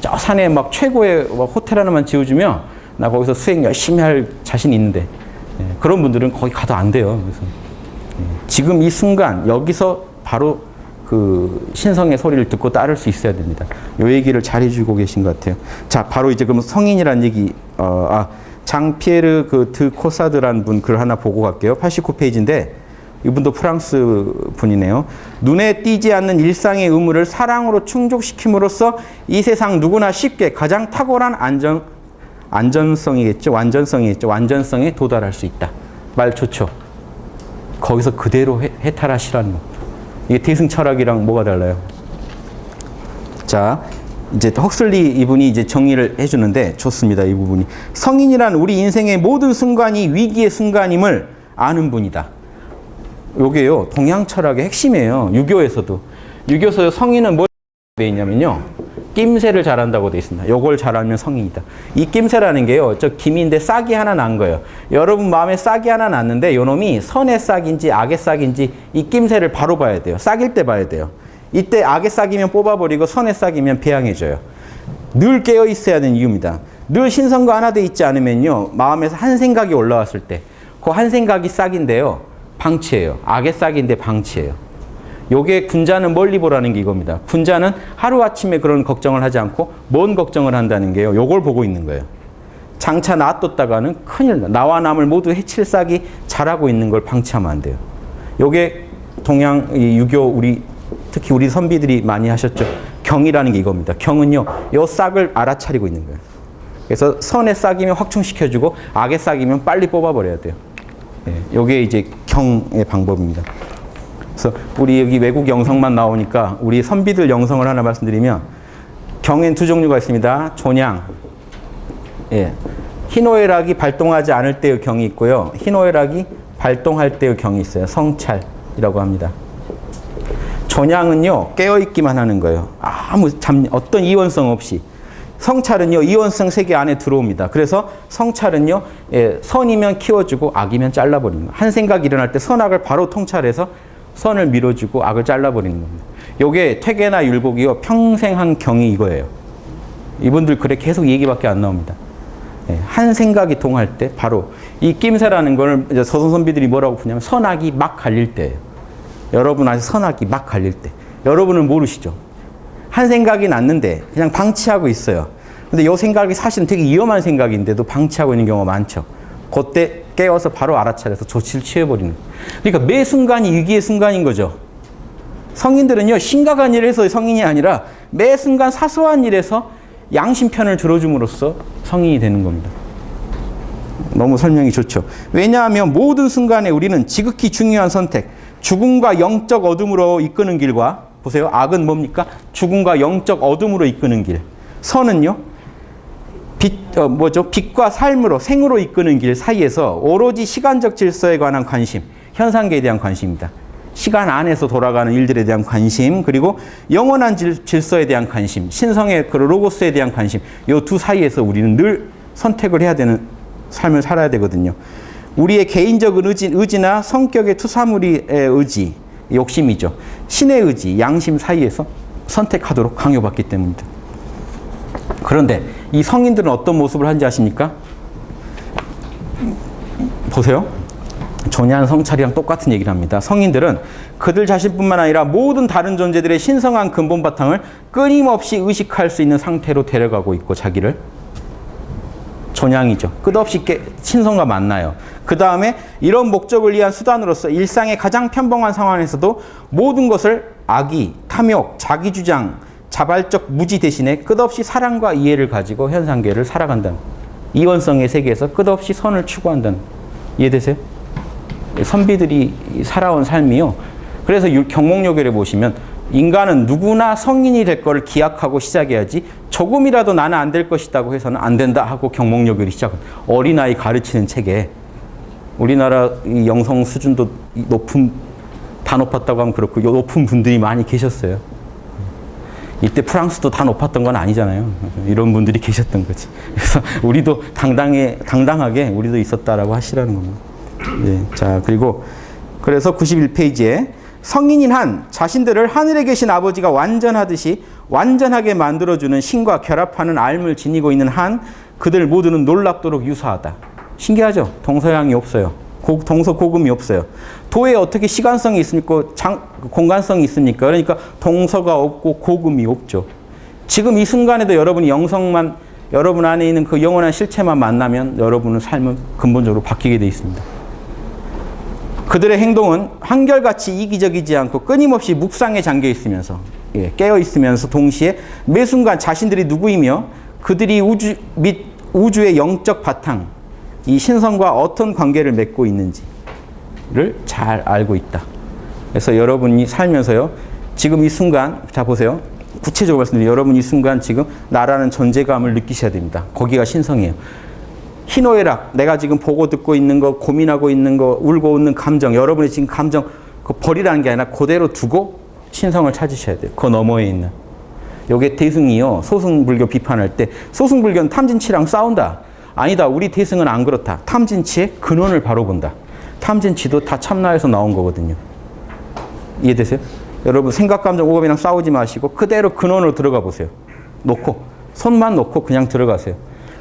저 산에 막 최고의 호텔 하나만 지어주면 나 거기서 수행 열심히 할 자신 있는데, 그런 분들은 거기 가도 안 돼요. 그래서 지금 이 순간 여기서 바로 그 신성의 소리를 듣고 따를 수 있어야 됩니다. 요 얘기를 잘 해주고 계신 것 같아요. 자, 바로 이제 그럼 성인이란 얘기, 장피에르 드 코사드라는 분 글 하나 보고 갈게요. 89페이지인데, 이분도 프랑스 분이네요. 눈에 띄지 않는 일상의 의무를 사랑으로 충족시킴으로써 이 세상 누구나 쉽게 가장 탁월한 안전성이겠죠. 완전성에 도달할 수 있다. 말 좋죠. 거기서 그대로 해탈하시라는 거. 이게 대승 철학이랑 뭐가 달라요? 자, 이제 헉슬리 이분이 이제 정리를 해주는데 좋습니다. 이 부분이. 성인이란 우리 인생의 모든 순간이 위기의 순간임을 아는 분이다. 요게요, 동양 철학의 핵심이에요. 유교에서도. 유교에서 성인은 뭘 돼 있냐면요, 낌새를 잘한다고 돼 있습니다. 요걸 잘하면 성인이다. 이 낌새라는 게요, 저 김인데 싹이 하나 난 거예요. 여러분 마음에 싹이 하나 났는데 요놈이 선의 싹인지 악의 싹인지 이 낌새를 바로 봐야 돼요. 싹일 때 봐야 돼요. 이때 악의 싹이면 뽑아버리고 선의 싹이면 배양해줘요. 늘 깨어 있어야 하는 이유입니다. 늘 신성과 하나 돼 있지 않으면요, 마음에서 한 생각이 올라왔을 때 그 한 생각이 싹인데요, 방치예요. 악의 싹인데 방치예요. 요게 군자는 멀리 보라는 게 이겁니다. 군자는 하루아침에 그런 걱정을 하지 않고 뭔 걱정을 한다는 게요, 요걸 보고 있는 거예요. 장차 놔뒀다가는 큰일 나. 나와 남을 모두 해칠 싹이 자라고 있는 걸 방치하면 안 돼요. 요게 동양 유교 특히 우리 선비들이 많이 하셨죠. 경이라는 게 이겁니다. 경은요, 요 싹을 알아차리고 있는 거예요. 그래서 선의 싹이면 확충시켜주고 악의 싹이면 빨리 뽑아버려야 돼요. 요게 이제 경의 방법입니다. 그래서 우리 여기 외국 영성만 나오니까 우리 선비들 영성을 하나 말씀드리면, 경엔 두 종류가 있습니다. 존양. 희노애락이 발동하지 않을 때의 경이 있고요. 희노애락이 발동할 때의 경이 있어요. 성찰이라고 합니다. 존양은요, 깨어있기만 하는 거예요. 어떤 이원성 없이. 성찰은요, 이원성 세계 안에 들어옵니다. 그래서 성찰은요, 선이면 키워주고 악이면 잘라버리는 거예요. 한 생각이 일어날 때 선악을 바로 통찰해서 선을 밀어주고 악을 잘라버리는 겁니다. 요게 퇴계나 율곡이요, 평생 한 경이 이거예요. 이분들 글에 계속 이 얘기밖에 안 나옵니다. 한 생각이 동할 때 바로 이 낌새라는 걸 이제 서선선비들이 뭐라고 부르냐면 선악이 막 갈릴 때예요. 여러분한테 선악이 막 갈릴 때. 여러분은 모르시죠. 한 생각이 났는데 그냥 방치하고 있어요. 근데 이 생각이 사실은 되게 위험한 생각인데도 방치하고 있는 경우가 많죠. 그때 깨워서 바로 알아차려서 조치를 취해버리는 거예요. 그러니까 매 순간이 위기의 순간인 거죠. 성인들은요, 심각한 일에서 성인이 아니라 매 순간 사소한 일에서 양심편을 들어줌으로써 성인이 되는 겁니다. 너무 설명이 좋죠. 왜냐하면 모든 순간에 우리는 지극히 중요한 선택, 죽음과 영적 어둠으로 이끄는 길과, 보세요, 악은 뭡니까? 죽음과 영적 어둠으로 이끄는 길. 선은요, 빛과 삶으로, 생으로 이끄는 길 사이에서 오로지 시간적 질서에 관한 관심, 현상계에 대한 관심입니다. 시간 안에서 돌아가는 일들에 대한 관심, 그리고 영원한 질서에 대한 관심, 신성의 그 로고스에 대한 관심, 이 두 사이에서 우리는 늘 선택을 해야 되는 삶을 살아야 되거든요. 우리의 개인적인 의지나 성격의 투사물의 의지, 욕심이죠. 신의 의지, 양심 사이에서 선택하도록 강요받기 때문입니다. 그런데 이 성인들은 어떤 모습을 하는지 아십니까? 보세요. 존양 성찰이랑 똑같은 얘기를 합니다. 성인들은 그들 자신뿐만 아니라 모든 다른 존재들의 신성한 근본 바탕을 끊임없이 의식할 수 있는 상태로 데려가고 있고, 자기를 존양이죠. 끝없이 신성과 만나요. 그 다음에 이런 목적을 위한 수단으로서 일상의 가장 편범한 상황에서도 모든 것을 악의, 탐욕, 자기주장, 자발적 무지 대신에 끝없이 사랑과 이해를 가지고 현상계를 살아간다는, 이원성의 세계에서 끝없이 선을 추구한다는, 이해되세요? 선비들이 살아온 삶이요. 그래서 경몽요결에 보시면 인간은 누구나 성인이 될 거를 기약하고 시작해야지, 조금이라도 나는 안 될 것이라고 해서는 안 된다 하고 경몽요결이 시작합니다. 어린아이 가르치는 책에, 우리나라 영성 수준도 다 높았다고 하면 그렇고 높은 분들이 많이 계셨어요. 이때 프랑스도 다 높았던 건 아니잖아요. 이런 분들이 계셨던 거지. 그래서 우리도 당당하게 우리도 있었다라고 하시라는 겁니다. 네, 자, 그리고 그래서 91페이지에 성인인 한 자신들을 하늘에 계신 아버지가 완전하듯이 완전하게 만들어주는 신과 결합하는 삶을 지니고 있는 한 그들 모두는 놀랍도록 유사하다. 신기하죠? 동서양이 없어요. 동서고금이 없어요. 도에 어떻게 시간성이 있습니까? 공간성이 있습니까? 그러니까 동서가 없고 고금이 없죠. 지금 이 순간에도 여러분이 영성만, 여러분 안에 있는 그 영원한 실체만 만나면 여러분의 삶은 근본적으로 바뀌게 되어 있습니다. 그들의 행동은 한결같이 이기적이지 않고 끊임없이 묵상에 잠겨 있으면서, 깨어 있으면서 동시에 매 순간 자신들이 누구이며 그들이 우주 및 우주의 영적 바탕, 이 신성과 어떤 관계를 맺고 있는지를 잘 알고 있다. 그래서 여러분이 살면서요, 지금 이 순간, 자 보세요. 구체적으로 말씀드리면 여러분 이 순간 지금 나라는 존재감을 느끼셔야 됩니다. 거기가 신성이에요. 희노애락, 내가 지금 보고 듣고 있는 거, 고민하고 있는 거, 울고 웃는 감정, 여러분의 지금 감정, 그 버리라는 게 아니라 그대로 두고 신성을 찾으셔야 돼요. 그 너머에 있는. 요게 대승이요. 소승불교 비판할 때 소승불교는 탐진치랑 싸운다. 아니다. 우리 대승은 안 그렇다. 탐진치의 근원을 바로 본다. 탐진치도 다 참나에서 나온 거거든요. 이해되세요? 여러분 생각, 감정, 오감이랑 싸우지 마시고 그대로 근원으로 들어가 보세요. 놓고 손만 놓고 그냥 들어가세요.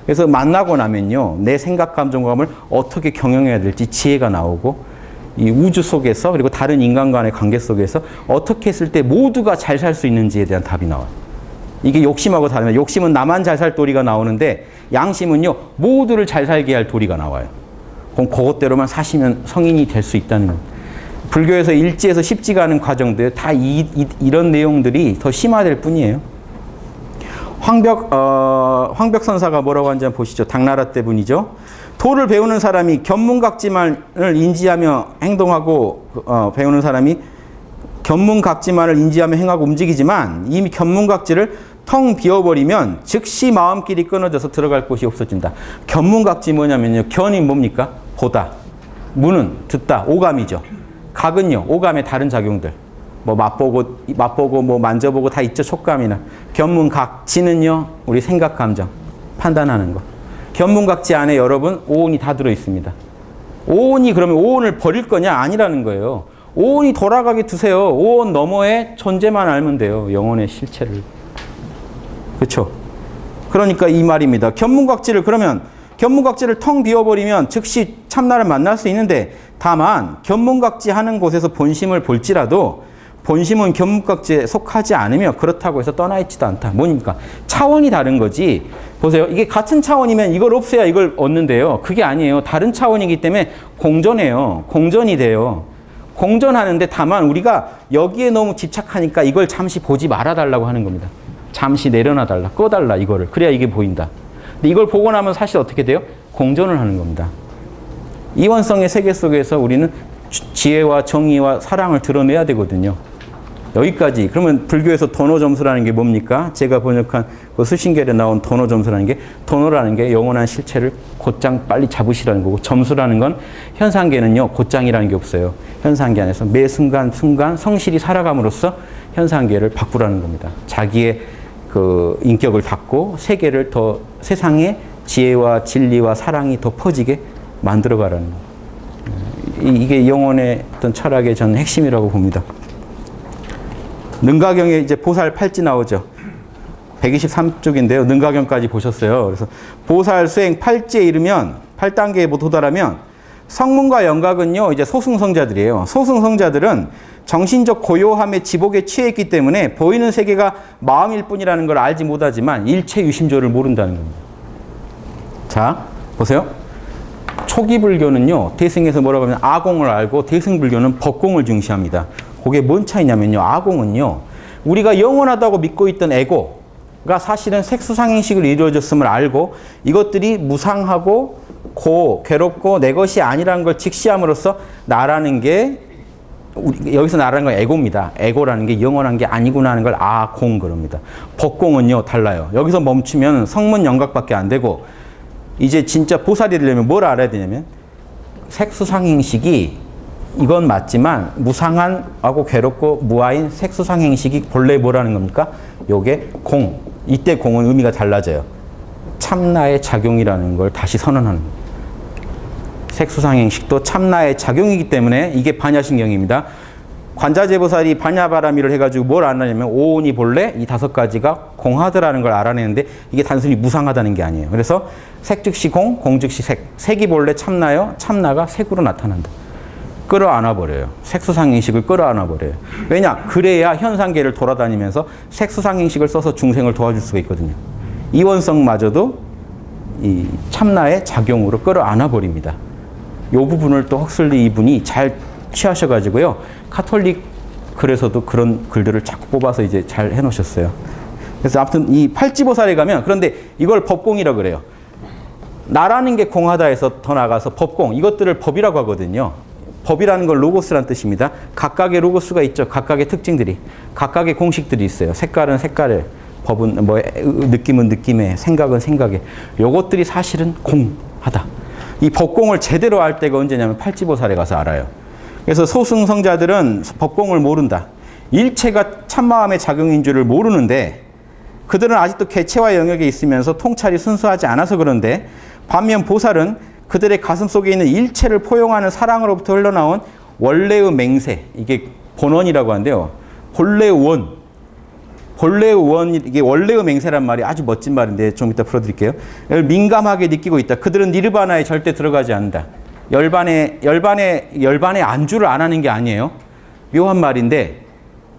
그래서 만나고 나면요. 내 생각, 감정, 오감을 어떻게 경영해야 될지 지혜가 나오고 이 우주 속에서 그리고 다른 인간 간의 관계 속에서 어떻게 했을 때 모두가 잘 살 수 있는지에 대한 답이 나와요. 이게 욕심하고 다르면 욕심은 나만 잘 살 도리가 나오는데 양심은요. 모두를 잘 살게 할 도리가 나와요. 그럼 그것대로만 사시면 성인이 될 수 있다는 거예요. 불교에서 일지에서 쉽지가 않은 과정들 다 이런 내용들이 더 심화될 뿐이에요. 황벽 선사가 뭐라고 하는지 한번 보시죠. 당나라 때 분이죠. 도를 배우는 사람이 견문각지만을 인지하며 행동하고 배우는 사람이 견문각지만을 인지하며 행하고 움직이지만 이미 견문각지를 텅 비워버리면 즉시 마음길이 끊어져서 들어갈 곳이 없어진다. 견문각지 뭐냐면요. 견이 뭡니까? 보다. 문은 듣다. 오감이죠. 각은요. 오감의 다른 작용들. 뭐 맛보고 뭐 만져보고 다 있죠. 촉감이나. 견문각. 지는요. 우리 생각, 감정. 판단하는 거. 견문각지 안에 여러분 오온이 다 들어있습니다. 오온이 그러면 오온을 버릴 거냐? 아니라는 거예요. 오온이 돌아가게 두세요. 오온 너머에 존재만 알면 돼요. 영혼의 실체를. 그렇죠? 그러니까 이 말입니다. 견문각지를 텅 비워버리면 즉시 참나를 만날 수 있는데 다만 견문각지 하는 곳에서 본심을 볼지라도 본심은 견문각지에 속하지 않으며 그렇다고 해서 떠나 있지도 않다. 뭐니까? 차원이 다른 거지. 보세요. 이게 같은 차원이면 이걸 없애야 이걸 얻는데요. 그게 아니에요. 다른 차원이기 때문에 공존해요. 공존이 돼요. 공존하는데 다만 우리가 여기에 너무 집착하니까 이걸 잠시 보지 말아달라고 하는 겁니다. 잠시 내려놔달라. 꺼달라 이거를. 그래야 이게 보인다. 근데 이걸 보고 나면 사실 어떻게 돼요? 공존을 하는 겁니다. 이원성의 세계 속에서 우리는 지혜와 정의와 사랑을 드러내야 되거든요. 여기까지. 그러면 불교에서 도노점수라는 게 뭡니까? 제가 번역한 그 수신결에 나온 도노점수라는 게, 도노라는 게 영원한 실체를 곧장 빨리 잡으시라는 거고, 점수라는 건 현상계는요, 곧장이라는 게 없어요. 현상계 안에서 매 순간 성실히 살아감으로써 현상계를 바꾸라는 겁니다. 자기의 그 인격을 닫고 세계를 더 세상에 지혜와 진리와 사랑이 더 퍼지게 만들어가라는 거예요. 이게 영혼의 어떤 철학의 저는 핵심이라고 봅니다. 능가경에 이제 보살 팔찌 나오죠. 123쪽인데요. 능가경까지 보셨어요. 그래서 보살 수행 8지에 이르면 8단계에 도달하면 성문과 영각은요, 이제 소승성자들이에요. 소승성자들은 정신적 고요함의 지복에 취해 있기 때문에 보이는 세계가 마음일 뿐이라는 걸 알지 못하지만 일체 유심조를 모른다는 겁니다. 자, 보세요. 초기 불교는요, 대승에서 뭐라고 하면 아공을 알고 대승 불교는 법공을 중시합니다. 그게 뭔 차이냐면요. 아공은요. 우리가 영원하다고 믿고 있던 에고가 사실은 색수상행식으로 이루어졌음을 알고 이것들이 무상하고 괴롭고 내 것이 아니라는 걸 직시함으로써 나라는 게 여기서 나라는 건 에고입니다. 에고라는 게 영원한 게 아니구나 하는 걸 아공 그럽니다. 법공은요. 달라요. 여기서 멈추면 성문 영각밖에 안 되고 이제 진짜 보살이 되려면 뭘 알아야 되냐면 색수상행식이 이건 맞지만 무상한하고 괴롭고 무아인 색수상행식이 본래 뭐라는 겁니까? 요게 공. 이때 공은 의미가 달라져요. 참나의 작용이라는 걸 다시 선언하는 거예요. 색수상행식도 참나의 작용이기 때문에 이게 반야신경입니다. 관자재보살이 반야바라미를 해가지고 뭘 알아내냐면 오온이 본래 이 5가지가 공하더라는 걸 알아내는데 이게 단순히 무상하다는 게 아니에요. 그래서 색 즉시 공, 공 즉시 색. 색이 본래 참나요. 참나가 색으로 나타난다. 끌어안아 버려요. 색수상행식을 끌어안아 버려요. 왜냐? 그래야 현상계를 돌아다니면서 색수상행식을 써서 중생을 도와줄 수가 있거든요. 이원성마저도 이 참나의 작용으로 끌어안아 버립니다. 이 부분을 또 헉슬리 이분이 잘 취하셔가지고요. 카톨릭 글에서도 그런 글들을 자꾸 뽑아서 이제 잘 해놓으셨어요. 그래서 아무튼 이 팔지보살에 가면, 그런데 이걸 법공이라고 그래요. 나라는 게 공하다 해서 더 나가서 법공, 이것들을 법이라고 하거든요. 법이라는 건 로고스란 뜻입니다. 각각의 로고스가 있죠. 각각의 특징들이. 각각의 공식들이 있어요. 색깔은 색깔에, 법은 뭐, 느낌은 느낌에, 생각은 생각에. 요것들이 사실은 공하다. 이 법공을 제대로 알 때가 언제냐면 팔지보살에 가서 알아요. 그래서 소승성자들은 법공을 모른다. 일체가 참마음의 작용인 줄을 모르는데 그들은 아직도 개체와 영역에 있으면서 통찰이 순수하지 않아서 그런데, 반면 보살은 그들의 가슴 속에 있는 일체를 포용하는 사랑으로부터 흘러나온 원래의 맹세, 이게 본원이라고 하는데요. 본래의 원. 본래의 원, 이게 원래의 맹세란 말이 아주 멋진 말인데 좀 이따 풀어드릴게요. 민감하게 느끼고 있다. 그들은 니르바나에 절대 들어가지 않는다. 열반에 안주를 안 하는 게 아니에요. 묘한 말인데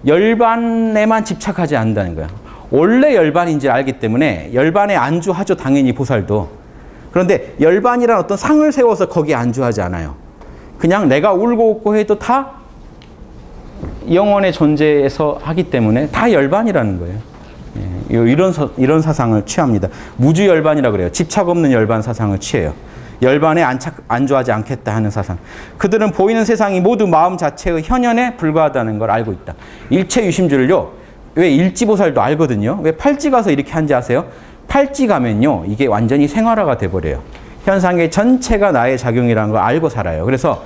열반에만 집착하지 않는다는 거야. 원래 열반인지 알기 때문에 열반에 안주하죠. 당연히 보살도. 그런데 열반이란 어떤 상을 세워서 거기에 안주하지 않아요. 그냥 내가 울고 웃고 해도 다 영원의 존재에서 하기 때문에 다 열반이라는 거예요. 이런 사상을 취합니다. 무주 열반이라고 그래요. 집착 없는 열반 사상을 취해요. 열반에 안주하지 않겠다 하는 사상. 그들은 보이는 세상이 모두 마음 자체의 현현에 불과하다는 걸 알고 있다. 일체 유심주를요. 왜 일지보살도 알거든요. 왜 팔찌 가서 이렇게 한지 아세요? 팔찌 가면요. 이게 완전히 생활화가 돼버려요. 현상의 전체가 나의 작용이라는 걸 알고 살아요. 그래서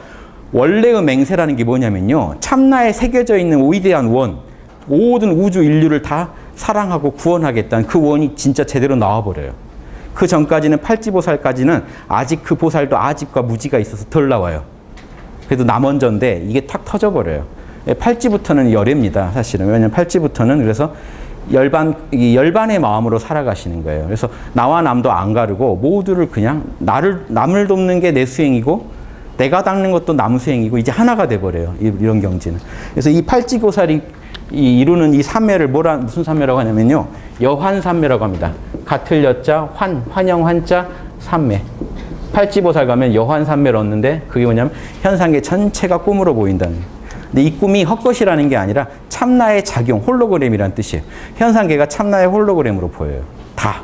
원래의 맹세라는 게 뭐냐면요. 참나에 새겨져 있는 위대한 원, 모든 우주 인류를 다 사랑하고 구원하겠다는 그 원이 진짜 제대로 나와버려요. 그 전까지는 팔지보살까지는 아직 그 보살도 아집과 무지가 있어서 덜 나와요. 그래도 남원전인데 이게 탁 터져버려요. 팔지부터는 열애입니다. 사실은. 왜냐하면 팔지부터는 그래서 열반의 마음으로 살아가시는 거예요. 그래서 나와 남도 안 가르고 모두를 그냥 남을 돕는 게 내 수행이고 내가 닦는 것도 남 수행이고 이제 하나가 돼버려요. 이런 경지는. 그래서 이 팔지보살이 이루는 이 삼매를 무슨 삼매라고 하냐면요. 여환삼매라고 합니다. 같을 여자, 환영 환자, 삼매. 팔지보살 가면 여환삼매를 얻는데 그게 뭐냐면 현상계 전체가 꿈으로 보인다는 거예요. 근데 이 꿈이 헛것이라는 게 아니라 참나의 작용, 홀로그램이라는 뜻이에요. 현상계가 참나의 홀로그램으로 보여요. 다.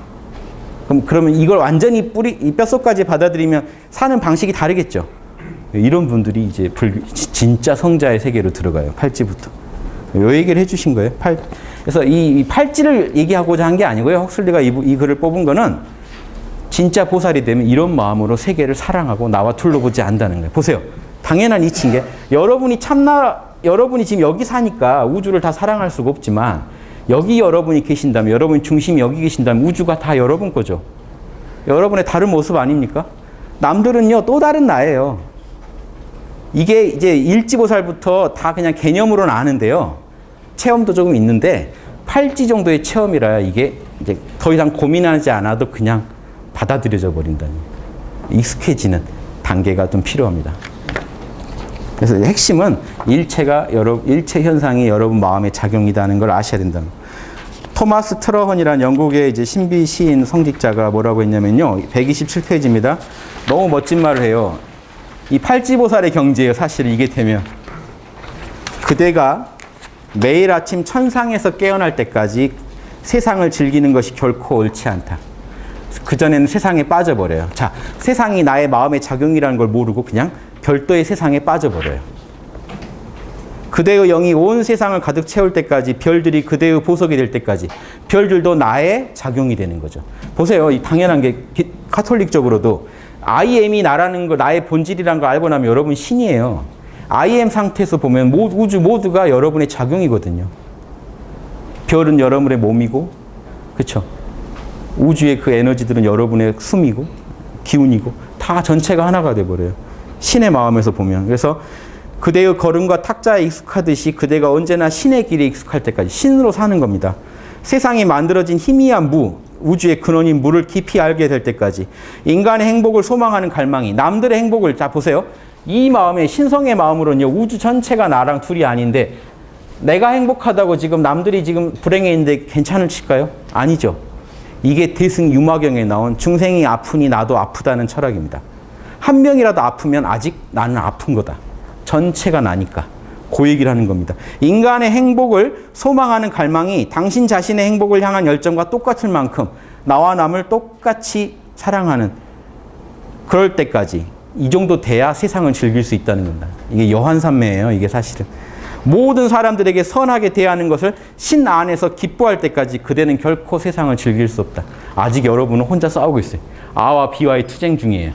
그러면 이걸 완전히 이 뼛속까지 받아들이면 사는 방식이 다르겠죠. 이런 분들이 이제 진짜 성자의 세계로 들어가요. 팔찌부터. 요 얘기를 해주신 거예요. 그래서 이 팔찌를 얘기하고자 한 게 아니고요. 헉슬리가 이 글을 뽑은 거는 진짜 보살이 되면 이런 마음으로 세계를 사랑하고 나와 둘러보지 않는다는 거예요. 보세요. 당연한 이치인 게 여러분이 지금 여기 사니까 우주를 다 사랑할 수가 없지만 여기 여러분이 계신다면, 여러분 중심이 여기 계신다면 우주가 다 여러분 거죠. 여러분의 다른 모습 아닙니까? 남들은요 또 다른 나예요. 이게 이제 일지보살부터 다 그냥 개념으로는 아는데요. 체험도 조금 있는데 팔찌 정도의 체험이라 이게 이제 더 이상 고민하지 않아도 그냥 받아들여져 버린다는, 익숙해지는 단계가 좀 필요합니다. 그래서 핵심은 일체 현상이 여러분 마음의 작용이라는 걸 아셔야 된다는 거예요. 토마스 트러헌이라는 영국의 이제 신비 시인 성직자가 뭐라고 했냐면요. 127페이지입니다. 너무 멋진 말을 해요. 이 팔지보살의 경지예요. 사실 이게 되면. 그대가 매일 아침 천상에서 깨어날 때까지 세상을 즐기는 것이 결코 옳지 않다. 그전에는 세상에 빠져버려요. 자, 세상이 나의 마음의 작용이라는 걸 모르고 그냥 별도의 세상에 빠져버려요. 그대의 영이 온 세상을 가득 채울 때까지, 별들이 그대의 보석이 될 때까지 별들도 나의 작용이 되는 거죠. 보세요. 이 당연한 게 카톨릭적으로도 I am이 나라는 거, 나의 본질이라는 걸 알고 나면 여러분 신이에요. IM 상태에서 보면 우주 모두가 여러분의 작용이거든요. 별은 여러분의 몸이고, 그렇죠? 우주의 그 에너지들은 여러분의 숨이고 기운이고 다 전체가 하나가 돼버려요. 신의 마음에서 보면. 그래서 그대의 걸음과 탁자에 익숙하듯이 그대가 언제나 신의 길에 익숙할 때까지 신으로 사는 겁니다. 세상이 만들어진 희미한 우주의 근원인 무를 깊이 알게 될 때까지 인간의 행복을 소망하는 갈망이 남들의 행복을 자 보세요. 이 마음에 신성의 마음으로는요 우주 전체가 나랑 둘이 아닌데 내가 행복하다고 지금 남들이 지금 불행해 있는데 괜찮을까요? 아니죠. 이게 대승 유마경에 나온 중생이 아프니 나도 아프다는 철학입니다. 한 명이라도 아프면 아직 나는 아픈 거다. 전체가 나니까. 그 얘기를 하는 겁니다. 인간의 행복을 소망하는 갈망이 당신 자신의 행복을 향한 열정과 똑같을 만큼 나와 남을 똑같이 사랑하는 그럴 때까지 이 정도 돼야 세상을 즐길 수 있다는 겁니다. 이게 여한산매예요. 이게 사실은. 모든 사람들에게 선하게 대하는 것을 신 안에서 기뻐할 때까지 그대는 결코 세상을 즐길 수 없다. 아직 여러분은 혼자 싸우고 있어요. 아와 비와의 투쟁 중이에요.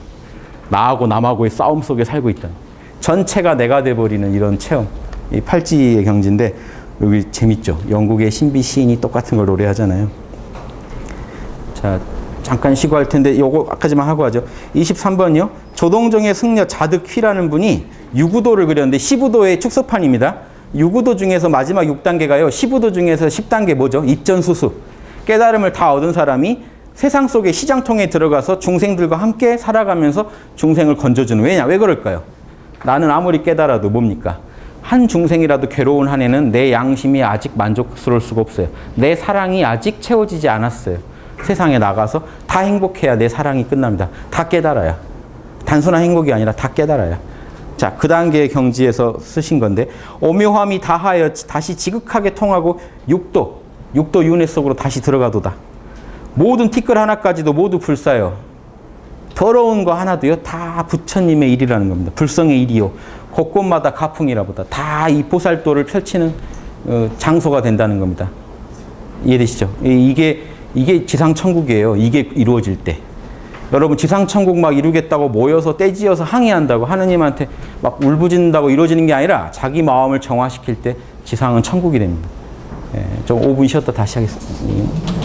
나하고 남하고의 싸움 속에 살고 있다. 전체가 내가 돼버리는 이런 체험. 이 팔찌의 경지인데 여기 재밌죠. 영국의 신비 시인이 똑같은 걸 노래하잖아요. 자, 잠깐 쉬고 할 텐데 요거 아까지만 하고 하죠. 23번이요. 조동정의 승려 자득휘라는 분이 유구도를 그렸는데 15도의 축소판입니다. 유구도 중에서 마지막 6단계가요. 15도 중에서 10단계 뭐죠? 입전수수. 깨달음을 다 얻은 사람이 세상 속의 시장통에 들어가서 중생들과 함께 살아가면서 중생을 건져주는. 왜냐? 왜 그럴까요? 나는 아무리 깨달아도 뭡니까? 한 중생이라도 괴로운 한 해는 내 양심이 아직 만족스러울 수가 없어요. 내 사랑이 아직 채워지지 않았어요. 세상에 나가서 다 행복해야 내 사랑이 끝납니다. 다 깨달아야. 단순한 행복이 아니라 다 깨달아야. 자, 그 단계의 경지에서 쓰신 건데 오묘함이 다하여 다시 지극하게 통하고 육도 윤회 속으로 다시 들어가도다. 모든 티끌 하나까지도 모두 불사요. 더러운 거 하나도요 다 부처님의 일이라는 겁니다. 불성의 일이요. 곳곳마다 가풍이라보다 다 이 보살도를 펼치는 장소가 된다는 겁니다. 이해되시죠? 이게 지상천국이에요. 이게 이루어질 때. 여러분 지상천국 막 이루겠다고 모여서 떼지어서 항의한다고 하느님한테 막 울부짖는다고 이루어지는 게 아니라 자기 마음을 정화시킬 때 지상은 천국이 됩니다. 좀 5분 쉬었다 다시 하겠습니다.